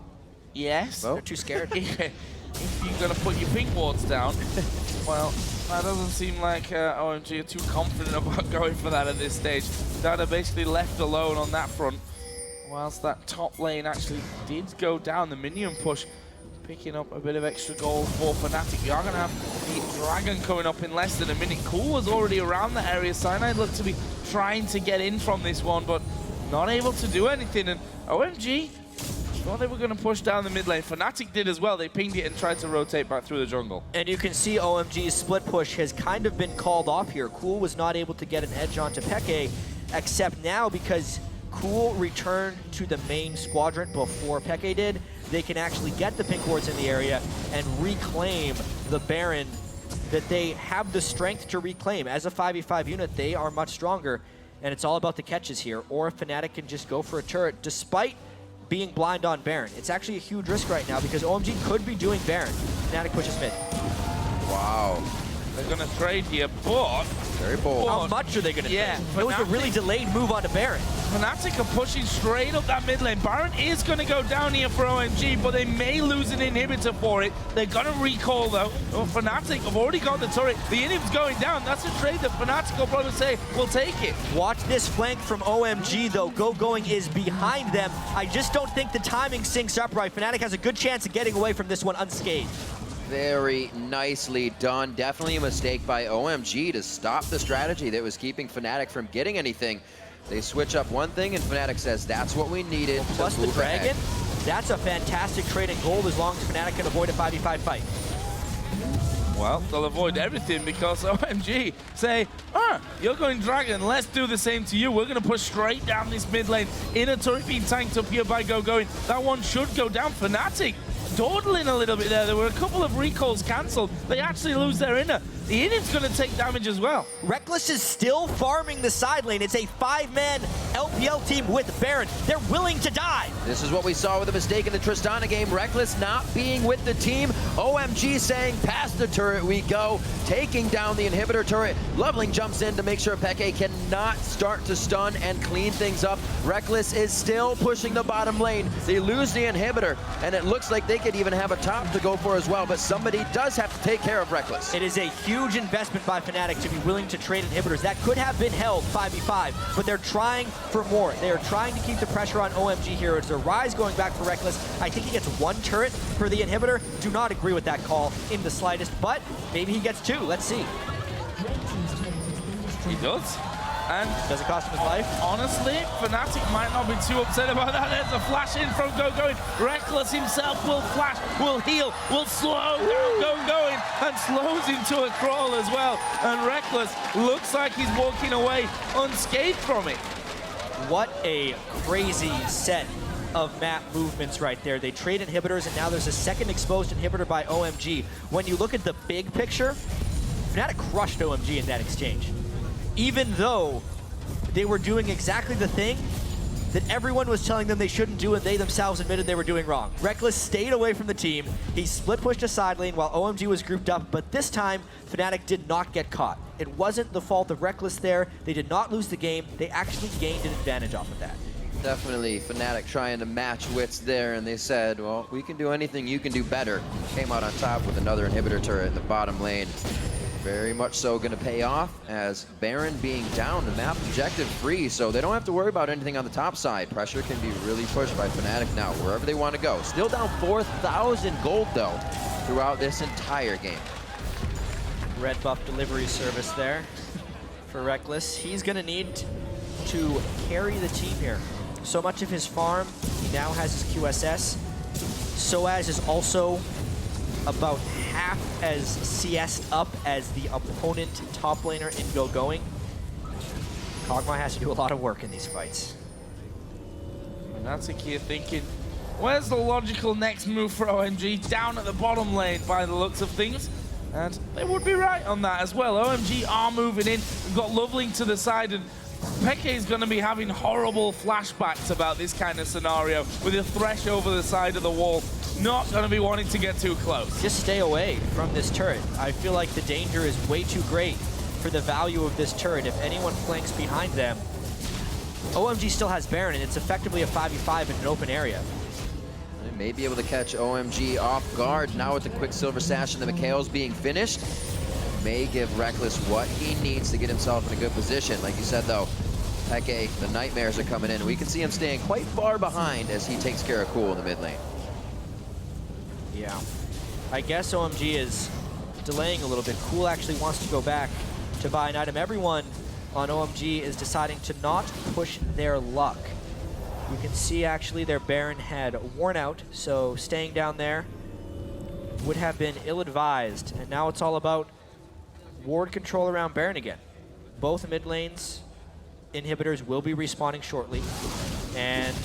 yes. They're too scared. If you're going to put your pink wards down, well, that doesn't seem like OMG are too confident about going for that at this stage. Dada basically left alone on that front, whilst that top lane actually did go down. The minion push picking up a bit of extra gold for Fnatic. We are going to have the Dragon coming up in less than a minute. Cool was already around the area. Cyanide looked to be trying to get in from this one, but not able to do anything. And OMG thought they were going to push down the mid lane. Fnatic did as well. They pinged it and tried to rotate back through the jungle. And you can see OMG's split push has kind of been called off here. Cool was not able to get an edge onto Peke, except now because Cool returned to the main squadron before Peke did, they can actually get the pink wards in the area and reclaim the Baron that they have the strength to reclaim. As a 5v5 unit, they are much stronger, and it's all about the catches here. Or if Fnatic can just go for a turret, despite being blind on Baron. It's actually a huge risk right now because OMG could be doing Baron. Fnatic pushes mid. Wow. They're going to trade here, but Very bold. How much are they going to Yeah, take? It was a really delayed move onto Baron. Fnatic are pushing straight up that mid lane. Baron is going to go down here for OMG, but they may lose an inhibitor for it. They're going to recall, though. Oh, Fnatic have already got the turret. The inhib's going down. That's a trade that Fnatic will probably say, we'll take it. Watch this flank from OMG, though. Going is behind them. I just don't think the timing syncs up right. Fnatic has a good chance of getting away from this one unscathed. Very nicely done. Definitely a mistake by OMG to stop the strategy that was keeping Fnatic from getting anything. They switch up one thing, and Fnatic says that's what we needed. Plus the dragon, that's a fantastic trade in gold as long as Fnatic can avoid a 5v5 fight. Well, they'll avoid everything because OMG say, you're going dragon, let's do the same to you. We're going to push straight down this mid lane. Inner turret being tanked up here by Going. That one should go down. Fnatic dawdling a little bit there. There were a couple of recalls cancelled. They actually lose their inner. The innit's going to take damage as well. Reckless is still farming the side lane. It's a 5-man LPL team with Baron. They're willing to die. This is what we saw with a mistake in the Tristana game. Reckless not being with the team. OMG saying, past the turret we go, taking down the inhibitor turret. Loveling jumps in to make sure Peke cannot start to stun and clean things up. Reckless is still pushing the bottom lane. They lose the inhibitor, and it looks like they could even have a top to go for as well, but somebody does have to take care of Reckless. It is a huge investment by Fnatic to be willing to trade inhibitors. That could have been held 5v5, but they're trying for more. They are trying to keep the pressure on OMG here. It's a Rise going back for Reckless. I think he gets one turret for the inhibitor. Do not agree with that call in the slightest, but maybe he gets two. Let's see. He does. And does it cost him his life? Honestly, Fnatic might not be too upset about that. There's a flash in from Going. Reckless himself will flash, will heal, will slow down Going, and slows into a crawl as well. And Reckless looks like he's walking away unscathed from it. What a crazy set of map movements right there. They trade inhibitors, and now there's a second exposed inhibitor by OMG. When you look at the big picture, Fnatic crushed OMG in that exchange. Even though they were doing exactly the thing that everyone was telling them they shouldn't do, and they themselves admitted they were doing wrong. Reckless stayed away from the team. He split pushed a side lane while OMG was grouped up, but this time, Fnatic did not get caught. It wasn't the fault of Reckless there. They did not lose the game. They actually gained an advantage off of that. Definitely Fnatic trying to match wits there, and they said, well, we can do anything, you can do better. Came out on top with another inhibitor turret in the bottom lane. Very much so going to pay off as Baron being down, the map objective free, so they don't have to worry about anything on the top side. Pressure can be really pushed by Fnatic now, wherever they want to go. Still down 4,000 gold, though, throughout this entire game. Red buff delivery service there for Reckless. He's going to need to carry the team here. So much of his farm, he now has his QSS. Soaz is also about half as CS'd up as the opponent top laner in Going. Kog'Maw has to do a lot of work in these fights. And that's a key thinking, where's the logical next move for OMG? Down at the bottom lane by the looks of things. And they would be right on that as well. OMG are moving in. We've got Loveling to the side, and Peke is going to be having horrible flashbacks about this kind of scenario with a Thresh over the side of the wall. Not going to be wanting to get too close. Just stay away from this turret. I feel like the danger is way too great for the value of this turret. If anyone flanks behind them, OMG still has Baron, and it's effectively a 5v5 in an open area. They may be able to catch OMG off guard now with the Quicksilver Sash and the Mikhail's being finished. May give Reckless what he needs to get himself in a good position. Like you said, though, Peke, the Nightmares are coming in. We can see him staying quite far behind as he takes care of Cool in the mid lane. Yeah. I guess OMG is delaying a little bit. Cool actually wants to go back to buy an item. Everyone on OMG is deciding to not push their luck. You can see actually their Baron had worn out, so staying down there would have been ill-advised. And now it's all about ward control around Baron again. Both mid lanes inhibitors will be respawning shortly. And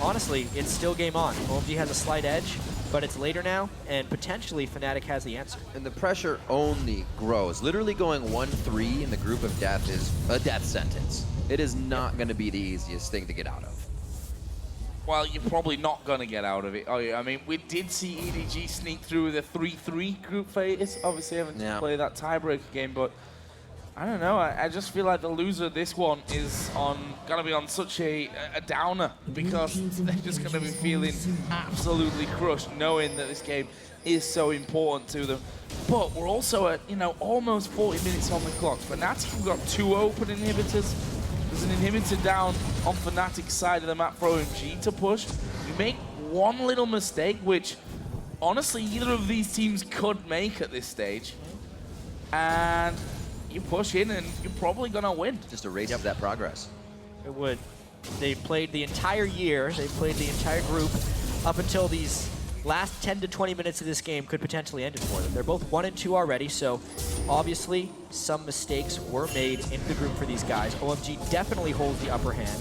honestly, it's still game on. OMG has a slight edge, but it's later now, and potentially Fnatic has the answer. And the pressure only grows. Literally going 1-3 in the group of death is a death sentence. It is not going to be the easiest thing to get out of. Well, you're probably not going to get out of it. Oh, yeah. I mean, we did see EDG sneak through the 3-3 group phase. Obviously, having to play that tiebreaker game, but I don't know. I just feel like the loser of this one is gonna be on such a downer, because they're just gonna be feeling absolutely crushed, knowing that this game is so important to them. But we're also at, you know, almost 40 minutes on the clock. Fnatic have got 2 open inhibitors. There's an inhibitor down on Fnatic's side of the map for OMG to push. You make one little mistake, which honestly either of these teams could make at this stage, and you push in and you're probably gonna win. Just erase up that progress. It would. They played the entire year, they played the entire group up until these last 10 to 20 minutes of this game could potentially end it for them. They're both 1 and 2 already, so obviously some mistakes were made in the group for these guys. OMG definitely holds the upper hand.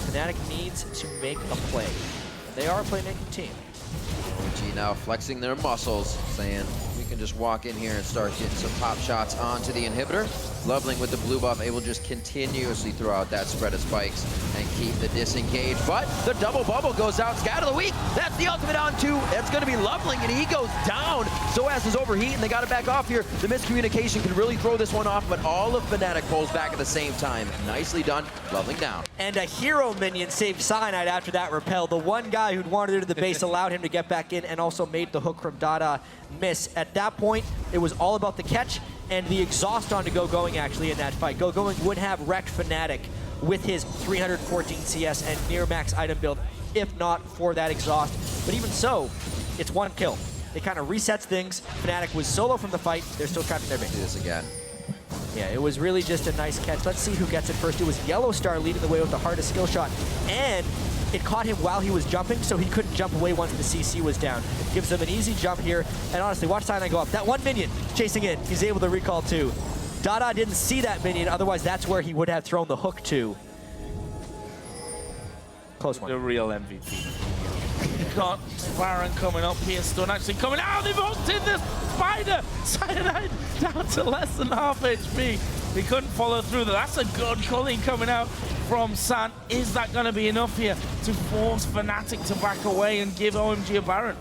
Fnatic needs to make a play. They are a playmaking team. OMG now flexing their muscles, saying we can just walk in here and start getting some pop shots onto the inhibitor. Loveling with the blue buff, able to just continuously throw out that spread of spikes and keep the disengage. But the double bubble goes out. Scat of the week. That's the ultimate on 2. That's going to be Loveling, and he goes down. Soaz is overheating. They got to back off here. The miscommunication can really throw this one off, but all of Fnatic pulls back at the same time. Nicely done. Loveling down. And a hero minion saved Cyanide after that repel. The one guy who'd wandered into the base allowed him to get back in and also made the hook from Dada miss. At that point, it was all about the catch and the exhaust on to Going actually in that fight. Going would have wrecked Fnatic with his 314 CS and near max item build, if not for that exhaust. But even so, it's 1 kill. It kind of resets things. Fnatic was solo from the fight. They're still trapped in their base. Do this again. Yeah, it was really just a nice catch. Let's see who gets it first. It was Yellow Star leading the way with the hardest skill shot. And it caught him while he was jumping, so he couldn't jump away once the CC was down. Gives them an easy jump here. And honestly, watch Cyanide go up. That one minion chasing in, he's able to recall too. Dada didn't see that minion, otherwise that's where he would have thrown the hook to. Close one. The real MVP. Got Baron coming up here, Stun actually coming out. They've hooked in the spider. Cyanide down to less than half HP. He couldn't follow through. That's a good culling coming out from San. Is that going to be enough here to force Fnatic to back away and give OMG a Baron?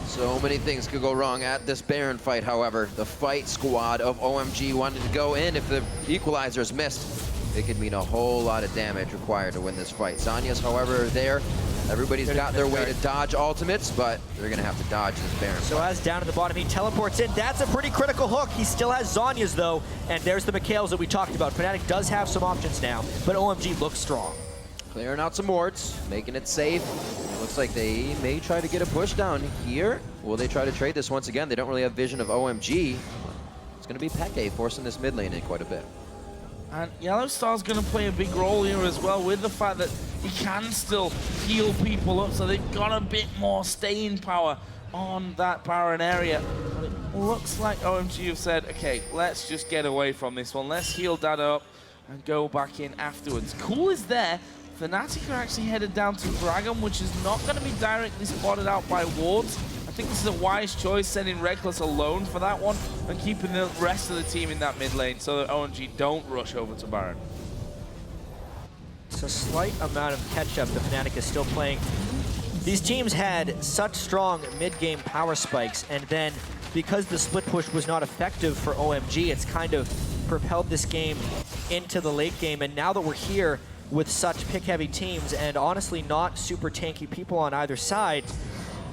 So many things could go wrong at this Baron fight, however. The fight squad of OMG wanted to go in. If the equalizers missed, it could mean a whole lot of damage required to win this fight. Zanya's, however, there. Everybody's got their way to dodge ultimates, but they're going to have to dodge this Baron. So as down at the bottom, he teleports in. That's a pretty critical hook. He still has Zanya's, though. And there's the Mikhails that we talked about. Fnatic does have some options now, but OMG looks strong. Clearing out some wards, making it safe. It looks like they may try to get a push down here. Will they try to trade this once again? They don't really have vision of OMG. It's going to be Peke forcing this mid lane in quite a bit. And Yellow Star's going to play a big role here as well, with the fact that he can still heal people up, so they've got a bit more staying power on that Baron area. But it looks like OMG have said, okay, let's just get away from this one. Let's heal that up and go back in afterwards. Cool is there. Fnatic are actually headed down to Dragon, which is not going to be directly spotted out by wards. I think this is a wise choice, sending Reckless alone for that one and keeping the rest of the team in that mid lane so that OMG don't rush over to Baron. It's a slight amount of catch-up that Fnatic is still playing. These teams had such strong mid-game power spikes, and then because the split push was not effective for OMG, it's kind of propelled this game into the late game. And now that we're here with such pick-heavy teams and honestly not super tanky people on either side,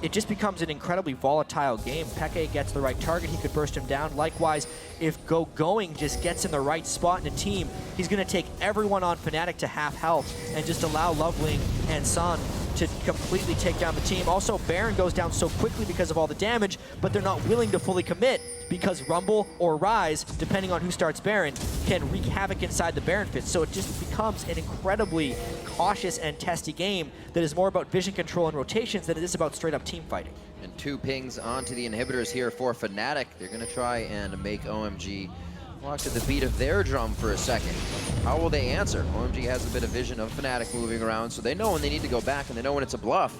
it just becomes an incredibly volatile game. Peke gets the right target, he could burst him down. Likewise, if Going just gets in the right spot in a team, he's going to take everyone on Fnatic to half health and just allow Loveling and Sun to completely take down the team. Also, Baron goes down so quickly because of all the damage, but they're not willing to fully commit because Rumble or Rise, depending on who starts Baron, can wreak havoc inside the Baron pit. So it just becomes an incredibly cautious and testy game that is more about vision control and rotations than it is about straight up team fighting. And 2 pings onto the inhibitors here for Fnatic. They're going to try and make OMG walk to the beat of their drum for a second. How will they answer? OMG has a bit of vision of Fnatic moving around, so they know when they need to go back and they know when it's a bluff.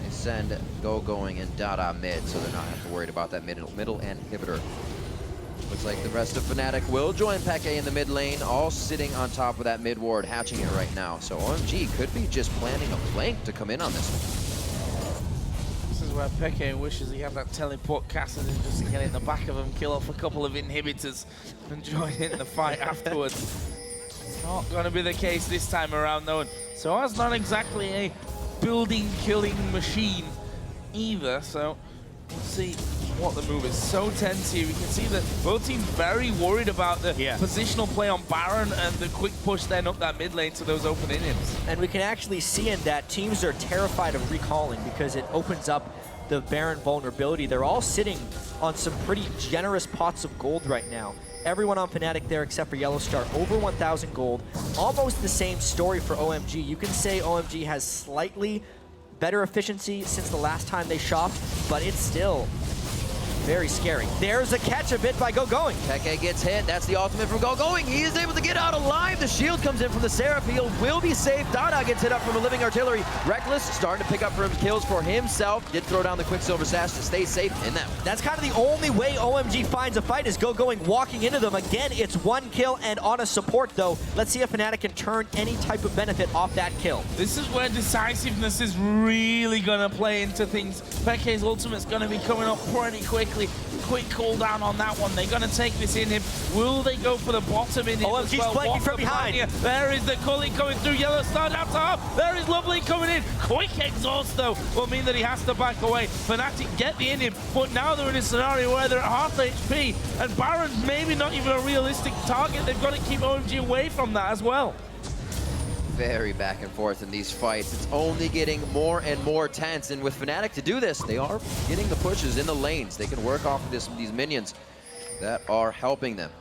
They send Going and Dada mid, so they're not worried about that middle inhibitor. Looks like the rest of Fnatic will join Peke in the mid lane, all sitting on top of that mid ward, hatching it right now. So OMG could be just planning a flank to come in on this one. This is is where Peke wishes he had that teleport Cassidy just to get in the back of him, kill off a couple of inhibitors, and join in the fight afterwards. Not going to be the case this time around, though. Soa's not exactly a building-killing machine either, so we'll see what the move is. So tense here. We can see that both teams very worried about the positional play on Baron and the quick push then up that mid lane to those open inhibs. And we can actually see in that teams are terrified of recalling because it opens up the Baron vulnerability. They're all sitting on some pretty generous pots of gold right now. Everyone on Fnatic there except for Yellowstar, over 1,000 gold. Almost the same story for OMG. You can say OMG has slightly better efficiency since the last time they shopped, but it's still very scary. There's a catch a bit by Going. Peke gets hit. That's the ultimate from Going. He is able to get out alive. The shield comes in from the Seraph. Will be safe. Dada gets hit up from a living artillery. Reckless starting to pick up for him kills for himself. Did throw down the Quicksilver Sash to stay safe in that one. That's kind of the only way OMG finds a fight is Going walking into them. Again, it's one kill and on a support though. Let's see if Fnatic can turn any type of benefit off that kill. This is where decisiveness is really going to play into things. Peke's ultimate's going to be coming up pretty quickly. Quick cooldown on that one. They're going to take this in him. Will they go for the bottom in him as well? OMG's flanking from behind. There is the Culling coming through. Yellowstar down top. There is Lovely coming in. Quick exhaust, though, will mean that he has to back away. Fnatic get the in him, but now they're in a scenario where they're at half HP, and Baron's maybe not even a realistic target. They've got to keep OMG away from that as well. Very back and forth in these fights. It's only getting more and more tense, and with Fnatic to do this, they are getting the pushes in the lanes. They can work off of these minions that are helping them.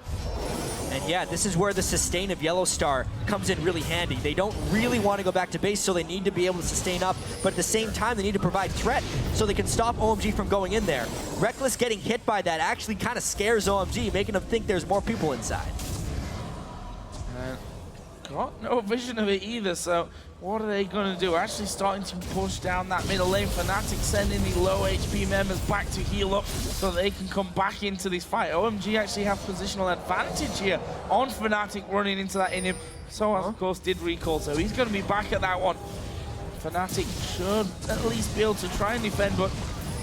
And yeah, this is where the sustain of Yellowstar comes in really handy. They don't really want to go back to base, so they need to be able to sustain up, but at the same time, they need to provide threat so they can stop OMG from going in there. Reckless getting hit by that actually kind of scares OMG, making them think there's more people inside. Got no vision of it either, so what are they going to do? Actually starting to push down that middle lane. Fnatic sending the low HP members back to heal up so they can come back into this fight. OMG actually have positional advantage here on Fnatic running into that inhib. So of course did recall, so he's going to be back at that one. Fnatic should at least be able to try and defend, but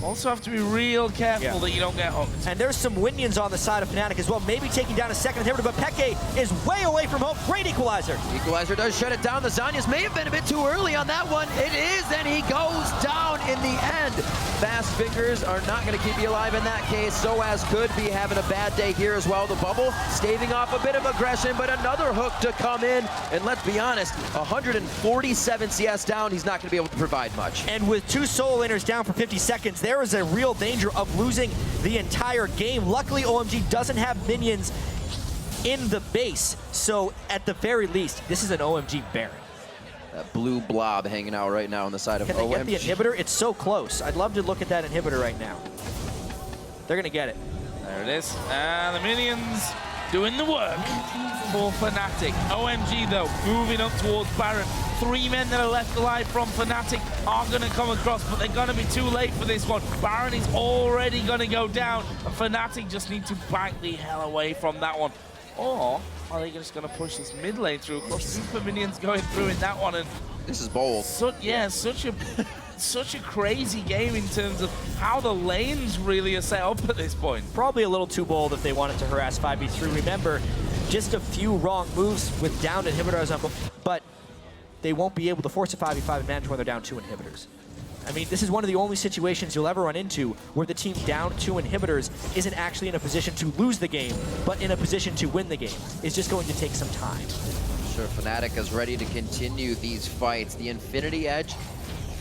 also have to be real careful that you don't get hooked. And there's some Winions on the side of Fnatic as well, maybe taking down a second inhibitor, but Peke is way away from home. Great equalizer. Equalizer does shut it down. The Zanyas may have been a bit too early on that one. It is, and he goes down in the end. Fast fingers are not going to keep you alive in that case. Soaz could be having a bad day here as well. The bubble staving off a bit of aggression, but another hook to come in. And let's be honest, 147 CS down, he's not going to be able to provide much. And with two solo laners down for 50 seconds, there is a real danger of losing the entire game. Luckily, OMG doesn't have minions in the base, so at the very least, this is an OMG Baron. That blue blob hanging out right now on the side of OMG. Can they get the inhibitor? It's so close. I'd love to look at that inhibitor right now. They're gonna get it. There it is. And the minions doing the work for Fnatic. OMG, though, moving up towards Baron. 3 men that are left alive from Fnatic are going to come across, but they're going to be too late for this one. Baron is already going to go down, and Fnatic just need to back the hell away from that one. Or are they just going to push this mid lane through? Of course, super minions going through in that one. And this is bold. Such a crazy game in terms of how the lanes really are set up at this point. Probably a little too bold if they wanted to harass 5v3. Remember, just a few wrong moves with downed inhibitors on, but they won't be able to force a 5v5 advantage when they're down 2 inhibitors. I mean, this is one of the only situations you'll ever run into where the team down 2 inhibitors isn't actually in a position to lose the game, but in a position to win the game. It's just going to take some time. Sure, Fnatic is ready to continue these fights. The Infinity Edge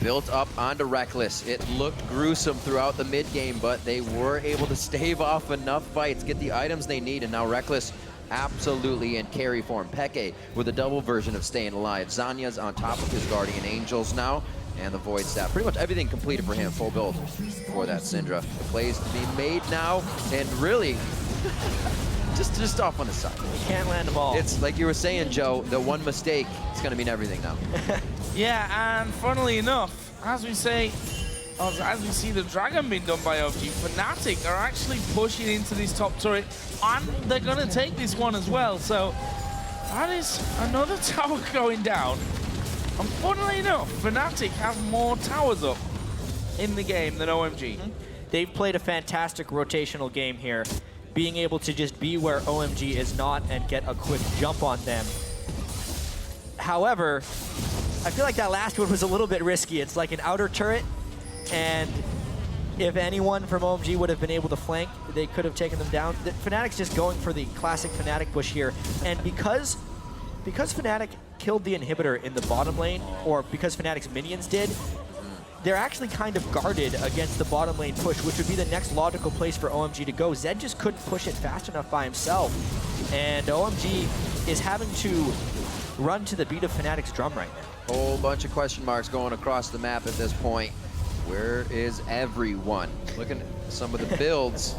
built up onto Reckless. It looked gruesome throughout the mid game, but they were able to stave off enough fights, get the items they need, and now Reckless absolutely in carry form. Peke with a double version of staying alive. Zanya's on top of his Guardian Angels now, and the Void Staff. Pretty much everything completed for him, full build for that Syndra. The plays to be made now, and really, just off on the side. You can't land the ball. It's like you were saying, Joe, the one mistake is going to mean everything now. Yeah, and funnily enough, as we see the Dragon being done by OMG, Fnatic are actually pushing into this top turret, and they're going to take this one as well. So that is another tower going down. And funnily enough, Fnatic have more towers up. in the game than OMG. They've played a fantastic rotational game here, being able to just be where OMG is not and get a quick jump on them. However, I feel like that last one was a little bit risky. It's like an outer turret, and if anyone from OMG would have been able to flank, they could have taken them down. Fnatic's just going for the classic Fnatic push here, and because Fnatic killed the inhibitor in the bottom lane, or because Fnatic's minions did, they're actually kind of guarded against the bottom lane push, which would be the next logical place for OMG to go. Zed just couldn't push it fast enough by himself, and OMG is having to run to the beat of Fnatic's drum right now. Whole bunch of question marks going across the map at this point. Where is everyone? Looking at some of the builds.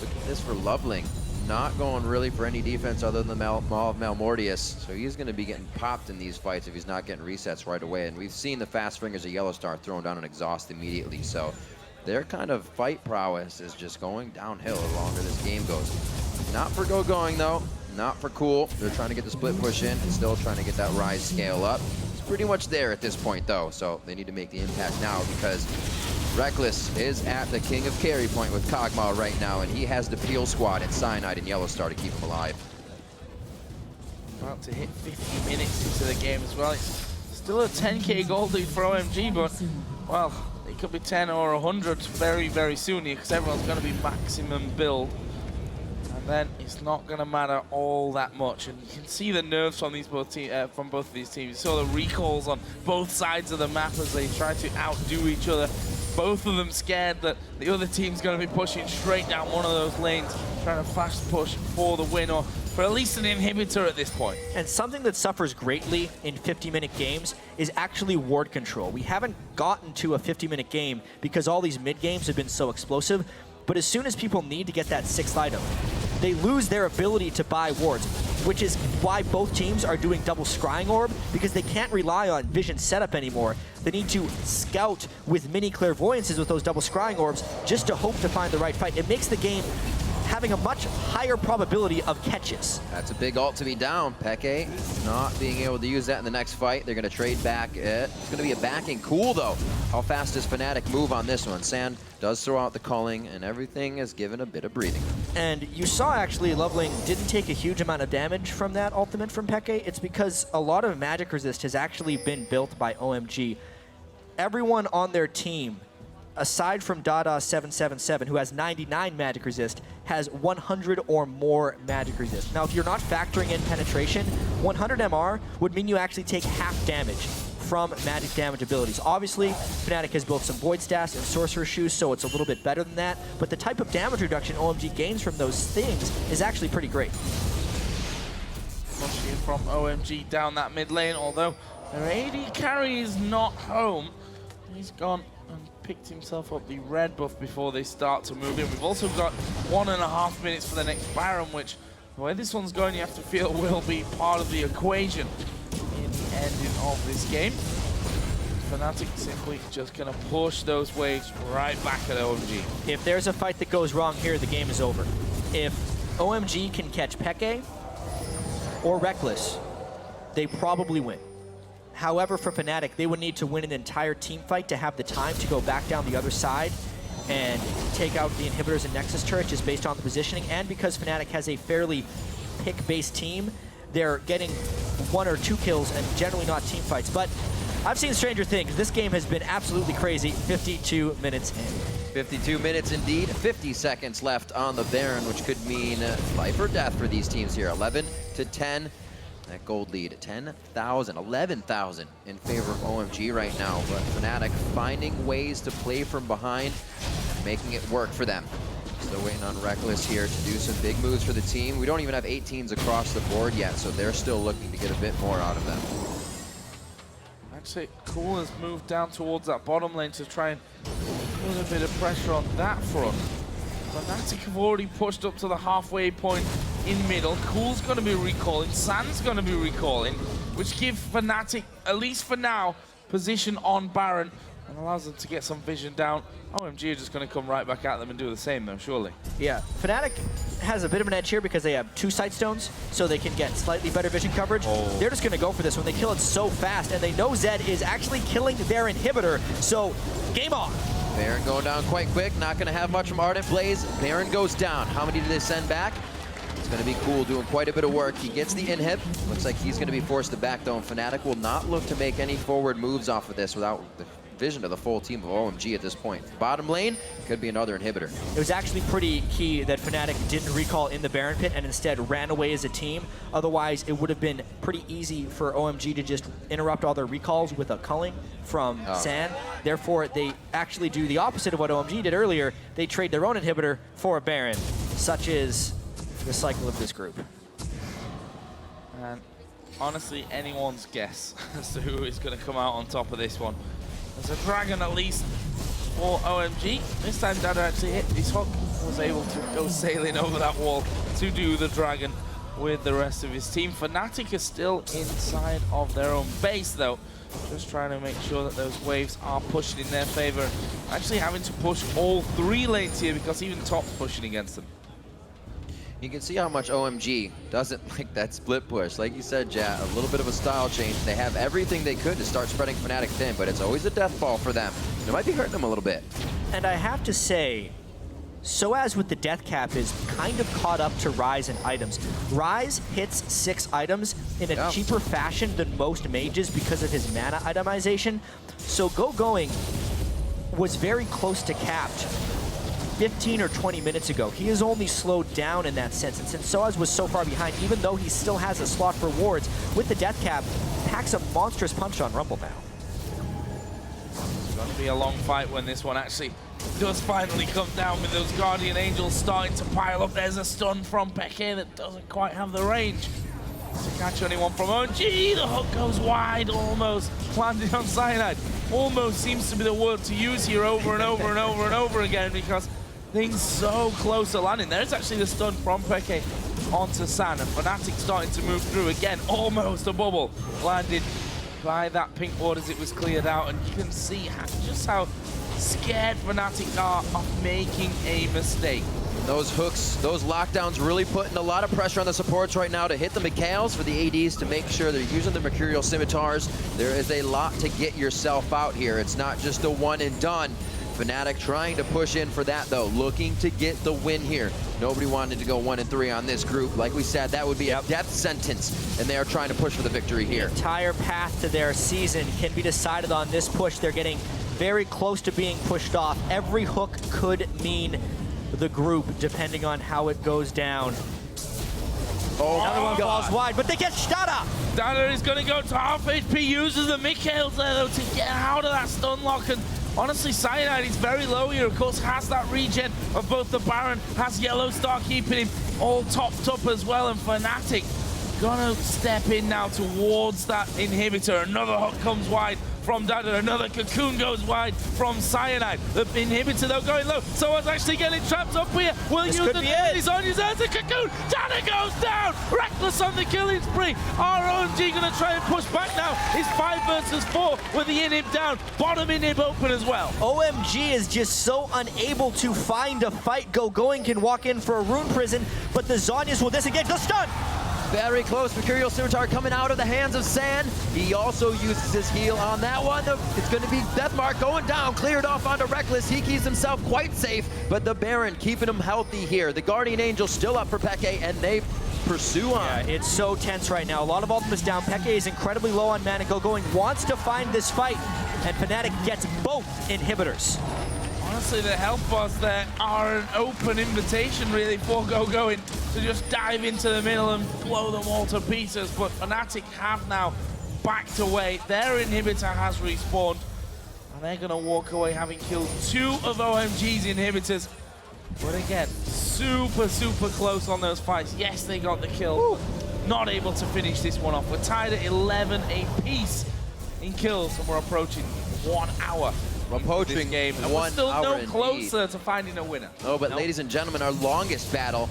Look at this for Loveling. Not going really for any defense other than the Maw of Malmortius. So he's going to be getting popped in these fights if he's not getting resets right away. And we've seen the fast fingers of Yellowstar throwing down an exhaust immediately. So their kind of fight prowess is just going downhill the longer this game goes. Not for going though. Not for Cool. They're trying to get the split push in and still trying to get that Rise scale up. It's pretty much there at this point though. So they need to make the impact now because Reckless is at the king of carry point with Kog'Maw right now, and he has the Peel Squad and Cyanide and Yellowstar to keep him alive. About to hit 50 minutes into the game as well. It's still a 10k gold lead for OMG, but, well, it could be 10 or 100 very, very soon here because everyone's going to be maximum build. And then it's not going to matter all that much. And you can see the nerves from from both of these teams. You saw the recalls on both sides of the map as they try to outdo each other. Both of them scared that the other team's going to be pushing straight down one of those lanes, trying to fast push for the win or for at least an inhibitor at this point. And something that suffers greatly in 50-minute games is actually ward control. We haven't gotten to a 50-minute game because all these mid-games have been so explosive, but as soon as people need to get that 6th item, they lose their ability to buy wards, which is why both teams are doing double scrying orb, because they can't rely on vision setup anymore. They need to scout with mini clairvoyances with those double scrying orbs just to hope to find the right fight. It makes the game having a much higher probability of catches. That's a big ult to be down. Peke not being able to use that in the next fight. They're going to trade back. It's going to be a backing. Cool, though. How fast does Fnatic move on this one? Sand does throw out the culling, and everything is given a bit of breathing. And you saw, actually, Loveling didn't take a huge amount of damage from that ultimate from Peke. It's because a lot of magic resist has actually been built by OMG. Everyone on their team, aside from Dada777, who has 99 magic resist, has 100 or more magic resist. Now, if you're not factoring in penetration, 100 MR would mean you actually take half damage from magic damage abilities. Obviously, Fnatic has built some Void Staffs and Sorcerer Shoes, so it's a little bit better than that, but the type of damage reduction OMG gains from those things is actually pretty great. Pushing from OMG down that mid lane, although their AD carry is not home. He's gone and picked himself up the red buff before they start to move in. We've also got 1.5 minutes for the next Baron, which, the way this one's going, you have to feel will be part of the equation in the ending of this game. Fnatic simply just going to push those waves right back at OMG. If there's a fight that goes wrong here, the game is over. If OMG can catch Peke or Reckless, they probably win. However, for Fnatic, they would need to win an entire team fight to have the time to go back down the other side and take out the inhibitors and Nexus turret just based on the positioning. And because Fnatic has a fairly pick-based team, they're getting 1 or 2 kills and generally not team fights. But I've seen stranger things. This game has been absolutely crazy. 52 minutes in. 52 minutes indeed. 50 seconds left on the Baron, which could mean life or death for these teams here. 11 to 10. That gold lead, 10,000, 11,000 in favor of OMG right now. But Fnatic finding ways to play from behind, making it work for them. Still waiting on Reckless here to do some big moves for the team. We don't even have 18s across the board yet, so they're still looking to get a bit more out of them. Actually, Cool has moved down towards that bottom lane to try and put a bit of pressure on that front. Fnatic have already pushed up to the halfway point in middle. Cool's going to be recalling, Sand's going to be recalling, which gives Fnatic, at least for now, position on Baron. and allows them to get some vision down. OMG are just going to come right back at them and do the same, though, surely. Yeah, Fnatic has a bit of an edge here because they have 2 sight stones, so they can get slightly better vision coverage. They're just going to go for this one. They kill it so fast, and they know Zed is actually killing their inhibitor, so game on. Baron going down quite quick, not going to have much from Ardent Blaze. Baron goes down. How many do they send back? It's going to be cool, doing quite a bit of work. He gets the inhib. Looks like he's going to be forced to back, though, and Fnatic will not look to make any forward moves off of this without the vision of the full team of OMG at this point. Bottom lane could be another inhibitor. It was actually pretty key that Fnatic didn't recall in the Baron pit and instead ran away as a team. Otherwise, it would have been pretty easy for OMG to just interrupt all their recalls with a culling from San. Therefore, they actually do the opposite of what OMG did earlier. They trade their own inhibitor for a Baron. Such is the cycle of this group. And honestly, anyone's guess as to who is going to come out on top of this one. There's a dragon at least for OMG. This time Dada actually hit his hook, was able to go sailing over that wall to do the dragon with the rest of his team. Fnatic is still inside of their own base though, just trying to make sure that those waves are pushing in their favor. Actually having to push all 3 lanes here because even top's pushing against them. You can see how much OMG doesn't like that split push. Like you said, Ja, a little bit of a style change. They have everything they could to start spreading Fnatic thin, but it's always a death ball for them. It might be hurting them a little bit. And I have to say, Soaz with the death cap is kind of caught up to Ryze in items. Ryze hits 6 items in a cheaper fashion than most mages because of his mana itemization. So Going was very close to capped 15 or 20 minutes ago. He is only slowed down in that sense, and since Soaz was so far behind, even though he still has a slot for wards, with the death cap, packs a monstrous punch on Rumble now. It's going to be a long fight when this one actually does finally come down with those Guardian Angels starting to pile up. There's a stun from Peke that doesn't quite have the range to catch anyone from OMG. The hook goes wide, almost landing on Cyanide. Almost seems to be the word to use here over and over and over and over again because things so close to landing. There's actually the stun from Peke onto San, and Fnatic starting to move through again. Almost a bubble landed by that pink ward as it was cleared out, and you can see just how scared Fnatic are of making a mistake. Those hooks, those lockdowns really putting a lot of pressure on the supports right now to hit the Mikhails for the ADs to make sure they're using the Mercurial Scimitars. There is a lot to get yourself out here. It's not just a one and done. Fnatic trying to push in for that though, looking to get the win here. Nobody wanted to go 1 and 3 on this group. Like we said, that would be a death sentence, and they are trying to push for the victory here. The entire path to their season can be decided on this push. They're getting very close to being pushed off. Every hook could mean the group, depending on how it goes down. Another one falls wide, but they get Dada! Dada is going to go to half HP, uses the Mikhails there though to get out of that stun lock, and honestly, Cyanide is very low here. Of course, has that regen of both the Baron, has Yellow Star keeping him all topped up as well, and Fnatic gonna step in now towards that inhibitor. Another hook comes wide from Dada, another cocoon goes wide from Cyanide. The inhibitor though going low, so it's actually getting trapped up here. Will use the he's on his hands, the cocoon, Dada goes down! Reckless on the killing spree. OMG gonna try and push back now. It's 5 versus 4 with the inhib down, bottom inhib open as well. OMG is just so unable to find a fight. Going can walk in for a rune prison, but the Zhonya's will disengage the stun! Very close, Mercurial Scimitar coming out of the hands of San. He also uses his heal on that one. It's going to be Deathmark going down, cleared off onto Reckless. He keeps himself quite safe, but the Baron keeping him healthy here. The Guardian Angel still up for Peke, and they pursue on. Yeah, it's so tense right now. A lot of ultimates down. Peke is incredibly low on mana. Going wants to find this fight, and Fnatic gets both inhibitors. Honestly, the health bars there are an open invitation really for Going to just dive into the middle and blow them all to pieces, but Fnatic have now backed away. Their inhibitor has respawned, and they're gonna walk away having killed 2 of OMG's inhibitors. But again, super close on those fights. Yes, they got the kill, but not able to finish this one off. We're tied at 11 apiece in kills, and we're approaching 1 hour. Approaching game, and we're still no closer to finding a winner. Oh, but ladies and gentlemen, our longest battle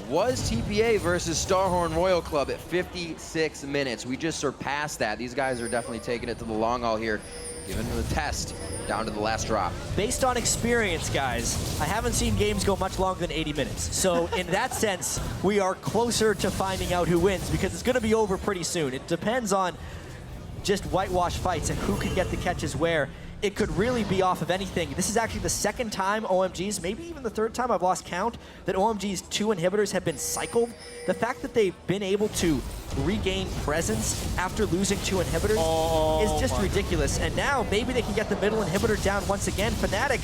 was TPA versus Starhorn Royal Club at 56 minutes. We just surpassed that. These guys are definitely taking it to the long haul here. Giving the test down to the last drop. Based on experience, guys, I haven't seen games go much longer than 80 minutes. So in that sense, we are closer to finding out who wins because it's going to be over pretty soon. It depends on just whitewash fights and who can get the catches where. It could really be off of anything. This is actually the second time OMG's, maybe even the third time, I've lost count, that OMG's 2 inhibitors have been cycled. The fact that they've been able to regain presence after losing 2 inhibitors is just ridiculous. And now maybe they can get the middle inhibitor down once again. Fnatic,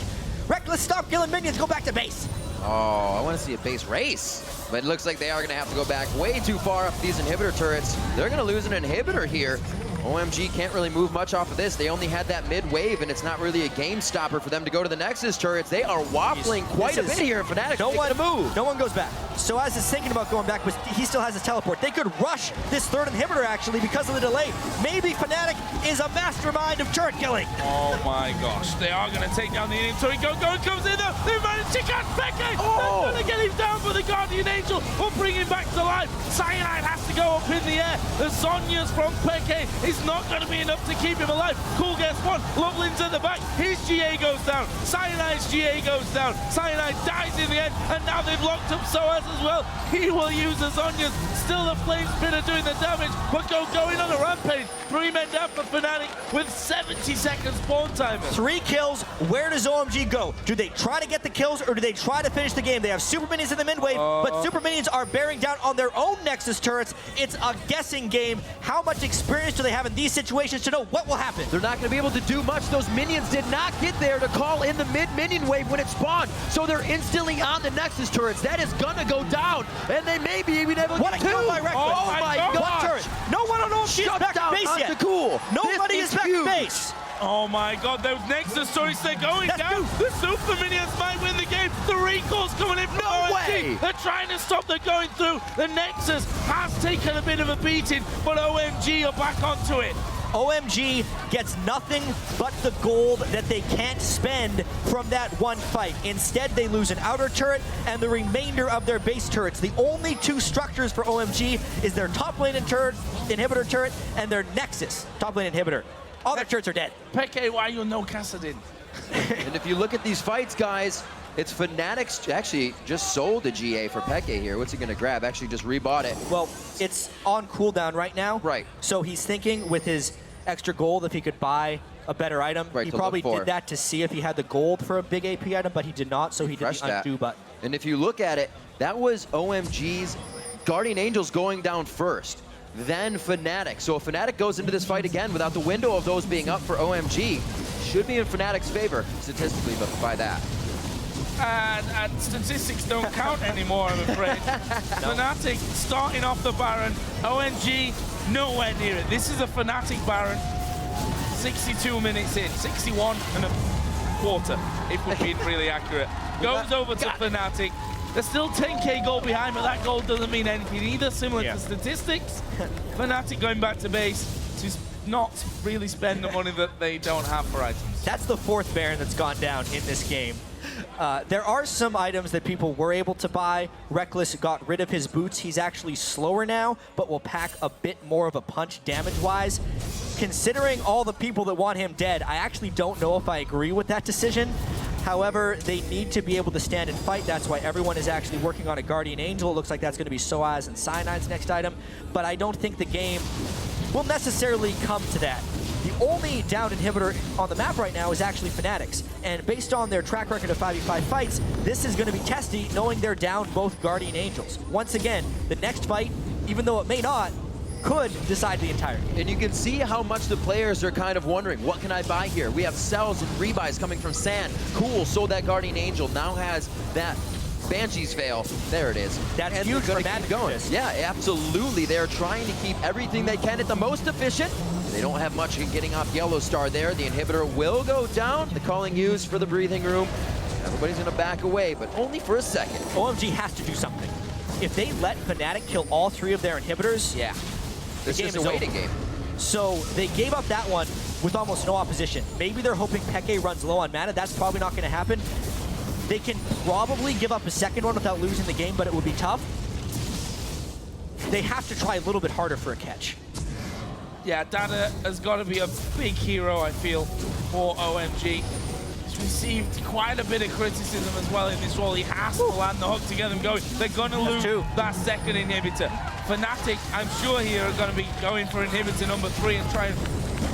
Reckless, stop killing minions, go back to base. Oh, I want to see a base race. But it looks like they are going to have to go back way too far up these inhibitor turrets. They're going to lose an inhibitor here. OMG can't really move much off of this. They only had that mid wave, and it's not really a game stopper for them to go to the Nexus turrets. They are waffling quite a bit here. Fnatic no one goes back. So as is thinking about going back, but he still has his teleport. They could rush this third inhibitor actually because of the delay. Maybe Fnatic is a mastermind of turret killing. Oh my gosh, they are going to take down the inhibitor. Go comes in though. They managed to catch Peke. They're going to get him down, but the Guardian Angel will bring him back to life. Cyanide has to go up in the air. The Zhonya's from Peke is not going to be enough to keep him alive. Cool gets one. Lovelin's at the back. His GA goes down. Cyanide's GA goes down. Cyanide dies in the end, and now they've locked up Soaz as well. He will use the Zhonya's. Still the Flame Spitter doing the damage, but going on a rampage. 3 men down for Fnatic with 70 seconds spawn time. 3 kills. Where does OMG go? Do they try to get the kills, or do they try to finish the game? They have super minions in the mid wave, but super minions are bearing down on their own Nexus turrets. It's a guessing game. How much experience do they have in these situations to know what will happen? They're not going to be able to do much. Those minions did not get there to call in the mid-minion wave when it spawned, so they're instantly on the Nexus turrets. That is going to go down, and they may be even able to get 2. By Reckless. Oh my gosh. No one on OMG is back to base yet. Cool. Nobody is back to base. Oh my god, those Nexus turrets, they're going down. The super minions might win the game. The recall's coming in from OMG. They're trying to stop them going through. The Nexus has taken a bit of a beating, but OMG are back onto it. OMG gets nothing but the gold that they can't spend from that one fight. Instead, they lose an outer turret and the remainder of their base turrets. The only 2 structures for OMG is their top lane inhibitor turret and their Nexus top lane inhibitor. All their turrets are dead. Peke, why you no Kassadin? And if you look at these fights, guys, it's Fnatic's actually just sold a GA for Peke here. What's he going to grab? Actually just rebought it. Well, it's on cooldown right now. Right. So he's thinking with his extra gold if he could buy a better item. Right, he probably did that to see if he had the gold for a big AP item, but he did not, so he did the undo button. And if you look at it, that was OMG's Guardian Angels going down first, then Fnatic. So if Fnatic goes into this fight again without the window of those being up for OMG, should be in Fnatic's favor statistically, but by that. And statistics don't count anymore, I'm afraid. Fnatic starting off the Baron. OMG nowhere near it. This is a Fnatic Baron. 62 minutes in, 61 and a quarter, if we're being really accurate. Goes over to Fnatic. There's still 10k gold behind, but that gold doesn't mean anything either, similar to statistics. Fnatic going back to base to not really spend the money that they don't have for items. That's the 4th Baron that's gone down in this game. There are some items that people were able to buy. Reckless got rid of his boots. He's actually slower now, but will pack a bit more of a punch damage-wise. Considering all the people that want him dead, I actually don't know if I agree with that decision. However, they need to be able to stand and fight. That's why everyone is actually working on a Guardian Angel. It looks like that's going to be Soaz and Cyanide's next item. But I don't think the game will necessarily come to that. The only down inhibitor on the map right now is actually Fnatic's. And based on their track record of 5v5 fights, this is going to be testy, knowing they're down both Guardian Angels. Once again, the next fight, even though it may not, could decide the entire game. And you can see how much the players are kind of wondering, what can I buy here? We have sells and rebuys coming from San. Cool, sold that Guardian Angel, now has that Banshee's Veil. There it is. That's and huge for keep going. Yeah, absolutely. They're trying to keep everything they can at the most efficient. They don't have much in getting off Yellow Star there. The inhibitor will go down. The calling used for the breathing room. Everybody's going to back away, but only for a second. OMG has to do something. If they let Fnatic kill all 3 of their inhibitors, This is a waiting game. So they gave up that one with almost no opposition. Maybe they're hoping Peke runs low on mana. That's probably not going to happen. They can probably give up a second one without losing the game, but it would be tough. They have to try a little bit harder for a catch. Yeah, Dada has got to be a big hero, I feel, for OMG. He's received quite a bit of criticism as well in this role. He has to land the hook to get them going. They're going to lose that second inhibitor. Fnatic, I'm sure here, are going to be going for inhibitor number 3 and try and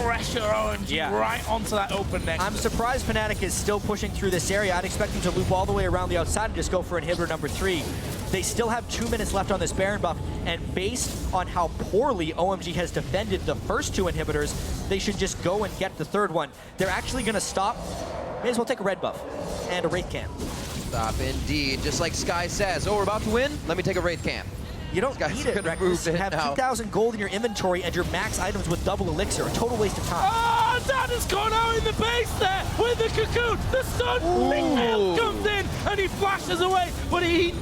pressure OMG right onto that open next. I'm surprised Fnatic is still pushing through this area. I'd expect them to loop all the way around the outside and just go for inhibitor number 3. They still have 2 minutes left on this Baron buff, and based on how poorly OMG has defended the first 2 inhibitors, they should just go and get the 3rd one. They're actually going to stop. May as well take a red buff and a Wraith Cam. Stop indeed. Just like Sky says, oh, we're about to win? Let me take a Wraith Cam. You don't need it, Reckless. You have 2,000 gold in your inventory and your max items with double elixir. A total waste of time. Oh, Dada's gone out in the base there with the cocoon. The stun comes in and he flashes away, but he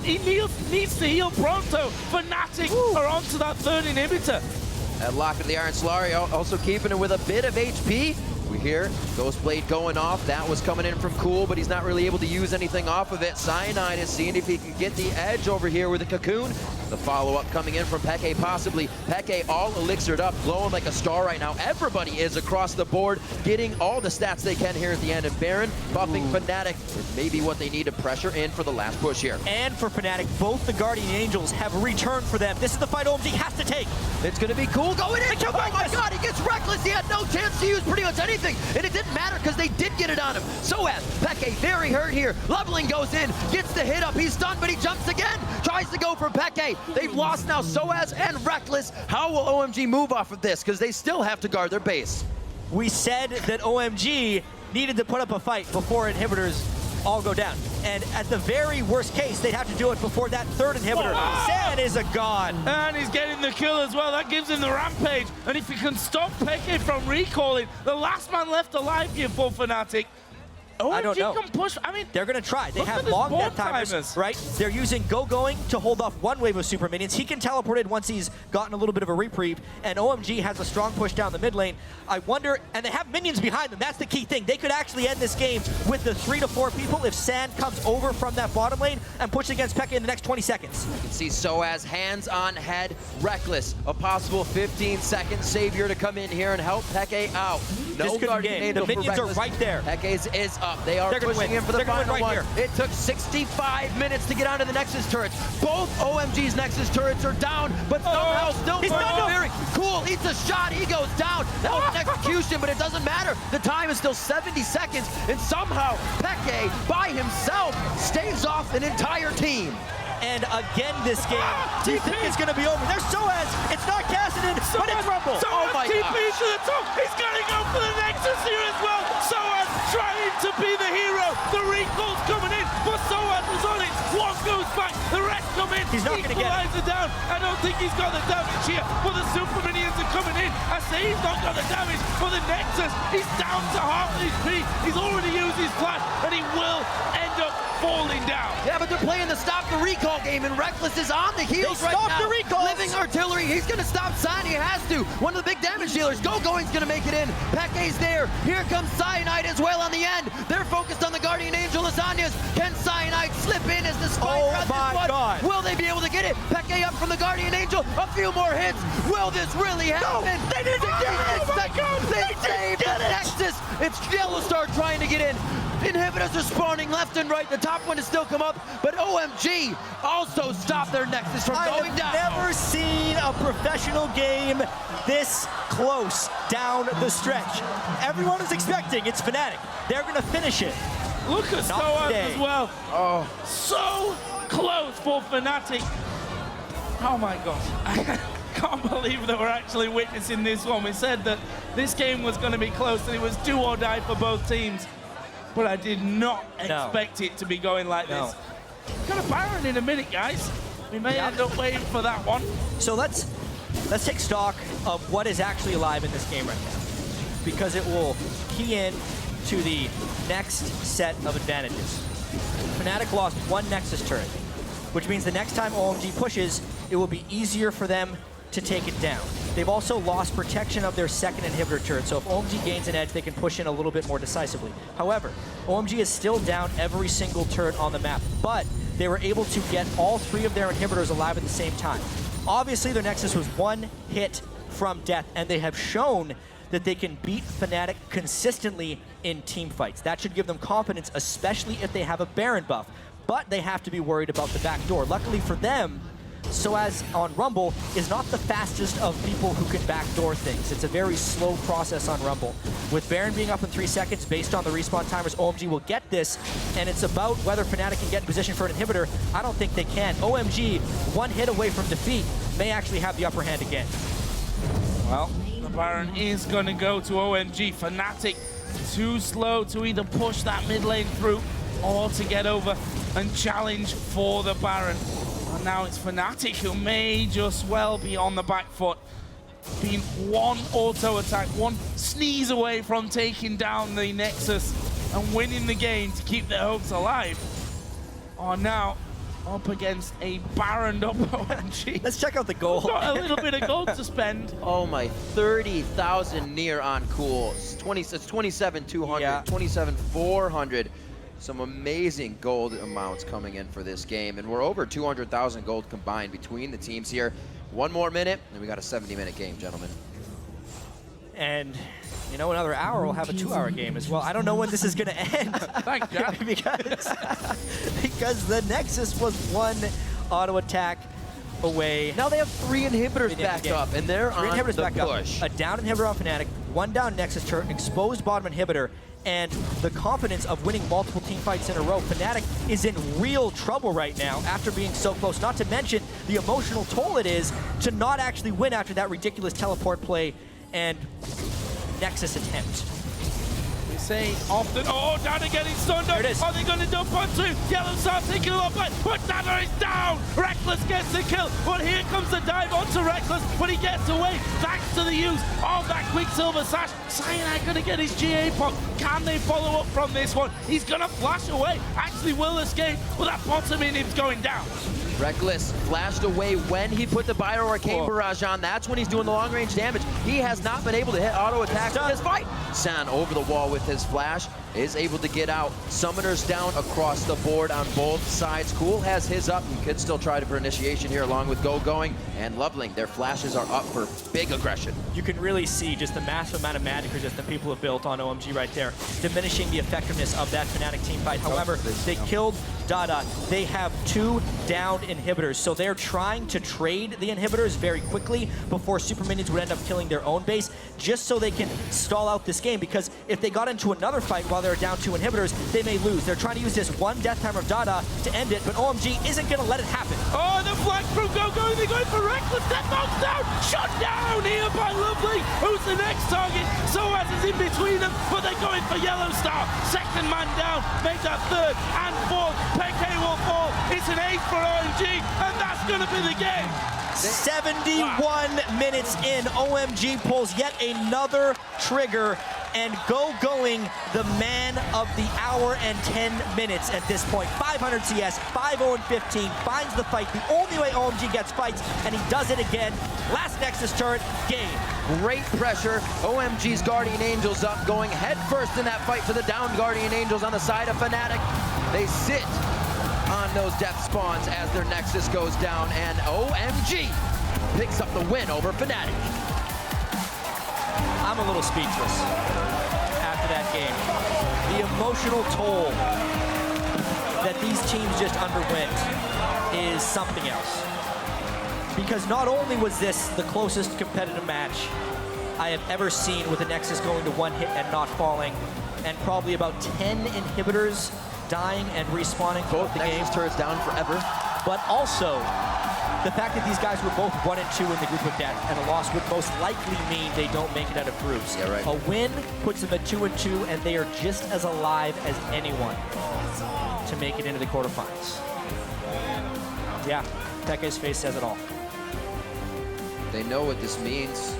needs to heal pronto. Fnatic are onto that 3rd inhibitor. That lock of the Iron Solari also keeping it with a bit of HP. We hear Ghostblade going off. That was coming in from Cool, but he's not really able to use anything off of it. Cyanide is seeing if he can get the edge over here with the Cocoon. The follow-up coming in from Peke, possibly. Peke all elixired up, glowing like a star right now. Everybody is across the board, getting all the stats they can here at the end. And Baron buffing Fnatic is maybe what they need to pressure in for the last push here. And for Fnatic, both the Guardian Angels have returned for them. This is the fight OMG has to take. It's going to be Cool going in. Oh my God, he gets reckless. He had no chance to use pretty much anything. And it didn't matter because they did get it on him. Soaz, Peke, very hurt here. Leveling goes in, gets the hit up. He's stunned, but he jumps again. Tries to go for Peke. They've lost now Soaz and Reckless. How will OMG move off of this? Because they still have to guard their base. We said that OMG needed to put up a fight before inhibitors all go down. And at the very worst case, they'd have to do it before that 3rd inhibitor. Zed is a god. And he's getting the kill as well. That gives him the rampage. And if he can stop Peke from recalling, the last man left alive here for Fnatic. I don't know. Can push. I mean, they're going to try. They have long death timers, right? They're using Going to hold off 1 wave of super minions. He can teleport in once he's gotten a little bit of a reprieve, and OMG has a strong push down the mid lane. I wonder, and they have minions behind them. That's the key thing. They could actually end this game with the 3 to 4 people if Sand comes over from that bottom lane and pushes against Peke in the next 20 seconds. You can see Soaz hands on head, Reckless, a possible 15-second savior to come in here and help Peke out. No Guardian Angel the minions for are right there. Peke's is up. They are pushing in for the final one. It took 65 minutes to get onto the Nexus turrets. Both OMG's Nexus turrets are down, but somehow still very Cool. Eats a shot. He goes down. That was an execution, but it doesn't matter. The time is still 70 seconds, and somehow Peke, by himself, stays off an entire team. And again this game, do you think it's going to be over? There's Soaz. It's not Cassidy, but it's Rumble. Soaz TP to the top. He's going to go for the Nexus here as well. Soaz trying to be the hero. The recall's coming in, but Soaz is on it. One goes back, the rest come in. He's not going to get it. Down. I don't think he's got the damage here, but the super minions are coming in. I say he's not got the damage, but the Nexus, he's down to half HP. He's already used his flash, and he will end up falling down. Yeah, but they're playing the stop the recall game, and Reckless is on the heels right now. The recalls. Living artillery, he's going to stop Sign. He has to. One of the big damage dealers. Going's going to make it in. Peke's there. Here comes Cyanide as well on the end. They're focused on the Guardian Angel Lasagnas. Can Cyanide slip in as the spike runs this one? Will they be able to get it? Peke up from the Guardian Angel. A few more hits. Will this really happen? No, they didn't get it. Oh my God. They saved the Nexus. It's Yellowstar trying to get in. Inhibitors are spawning left and right. The top one has still come up, but OMG also stopped their Nexus from going down. I've never seen a professional game this close down the stretch. Everyone is expecting it's Fnatic. They're going to finish it. Look at Soaz as well. Oh, so close for Fnatic. Oh my gosh. I can't believe that we're actually witnessing this one. We said that this game was going to be close and it was do or die for both teams. But I did not expect it to be going like this. Got a Baron in a minute, guys. We may end up waiting for that one. So let's take stock of what is actually alive in this game right now, because it will key in to the next set of advantages. Fnatic lost 1 Nexus turret, which means the next time OMG pushes, it will be easier for them to take it down. They've also lost protection of their 2nd inhibitor turret, so if OMG gains an edge, they can push in a little bit more decisively. However, OMG is still down every single turret on the map, but they were able to get all 3 of their inhibitors alive at the same time. Obviously, their Nexus was 1 hit from death, and they have shown that they can beat Fnatic consistently in team fights. That should give them confidence, especially if they have a Baron buff. But they have to be worried about the back door. Luckily for them, Soaz on Rumble is not the fastest of people who can backdoor things. It's a very slow process on Rumble. With Baron being up in 3 seconds, based on the respawn timers, OMG will get this, and it's about whether Fnatic can get in position for an inhibitor. I don't think they can. OMG, one hit away from defeat, may actually have the upper hand again. Well, the Baron is going to go to OMG. Fnatic too slow to either push that mid lane through or to get over and challenge for the Baron. And now it's Fnatic who may just well be on the back foot. Being one auto attack, one sneeze away from taking down the Nexus and winning the game to keep their hopes alive, are now up against a Baron up OMG. Let's check out the goal. Got a little bit of gold to spend. Oh my, 30,000 near on cools. It's 27,200, Yeah. 27,400. Some amazing gold amounts coming in for this game, and we're over 200,000 gold combined between the teams here. One more minute, and we got a 70-minute game, gentlemen. And, you know, another hour we'll have a 2-hour game as well. I don't know when this is going to end. Thanks, Jack. because the Nexus was one auto attack away. Now they have 3 inhibitors backed up, and they're on the push. A down inhibitor on Fnatic, one down Nexus turret, exposed bottom inhibitor, and the confidence of winning multiple team fights in a row. Fnatic is in real trouble right now after being so close, not to mention the emotional toll it is to not actually win after that ridiculous teleport play and Nexus attempt. We say often, oh, Nana getting stunned up. There it is. Are they going to dump onto Yellow Star taking a lot back, but Nana is down. Reckless gets the kill, but here comes the dive onto Reckless, but he gets away thanks to the use of that Quicksilver Sash. Cyanide going to get his GA pop. Can they follow up from this one? He's going to flash away. Actually will escape, but that bottom in him's going down. Reckless flashed away when he put the Bio Arcane Barrage on. That's when he's doing the long-range damage. He has not been able to hit auto attacks in this fight. San over the wall with his flash, is able to get out. Summoners down across the board on both sides. Cool has his up. He could still try for initiation here along with Go Going and Loveling. Their flashes are up for big aggression. You can really see just the massive amount of magic resistance people have built on OMG right there, diminishing the effectiveness of that Fnatic team fight. However, they killed Dada. They have 2 downed inhibitors, so they're trying to trade the inhibitors very quickly before super minions would end up killing their own base, just so they can stall out this game, because if they got into another fight while they're down 2 inhibitors, they may lose. They're trying to use this one death time of Dada to end it, but OMG isn't going to let it happen. Oh, the flag from Go Going, they're going for Reckless, that knocks down, shot down here by Lovely. Who's the next target? Soaz is in between them, but they're going for Yellow Star. Second man down, make that 3rd and 4th. Peke will fall. It's an 8 for OMG, and that's going to be the game. 71 minutes in, OMG pulls yet another trigger, and Go Going, the man of the hour and 10 minutes at this point. 500 CS, 5-0-15, finds the fight. The only way OMG gets fights, and he does it again. Last Nexus turret, game. Great pressure. OMG's Guardian Angels up, going head first in that fight for the down Guardian Angels on the side of Fnatic. They sit on those death spawns as their Nexus goes down, and OMG picks up the win over Fnatic. I'm a little speechless after that game. The emotional toll that these teams just underwent is something else. Because not only was this the closest competitive match I have ever seen with a Nexus going to one hit and not falling, and probably about 10 inhibitors dying and respawning Both the Nexus game, turrets down forever. but also the fact that these guys were both 1 and 2 in the group of death, and a loss would most likely mean they don't make it out of groups. Yeah, right. A win puts them at 2 and 2, and they are just as alive as anyone to make it into the quarterfinals. Yeah, Peke's face says it all. They know what this means.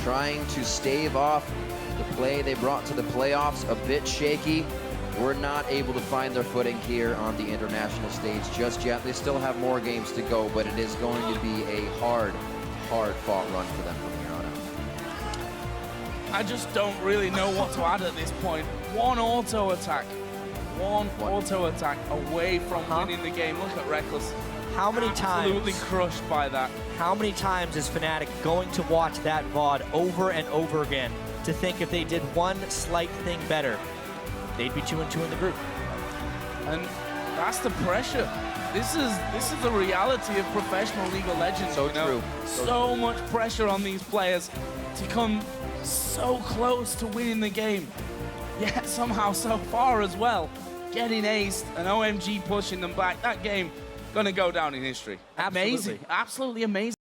Trying to stave off the play they brought to the playoffs, a bit shaky. Were not able to find their footing here on the international stage just yet. They still have more games to go, but it is going to be a hard fought run for them from here on out. I just don't really know what to add at this point. One auto attack away from winning the game. Look at Reckless. How many times? Absolutely crushed by that. how many times is Fnatic going to watch that VOD over and over again to think if they did one slight thing better, they'd be 2-2 in the group. And that's the pressure. This is the reality of professional League of Legends. So you know? true. So much pressure on these players to come so close to winning the game, yet somehow so far as well. Getting aced and OMG pushing them back. That game gonna go down in history. Absolutely. Amazing, absolutely amazing.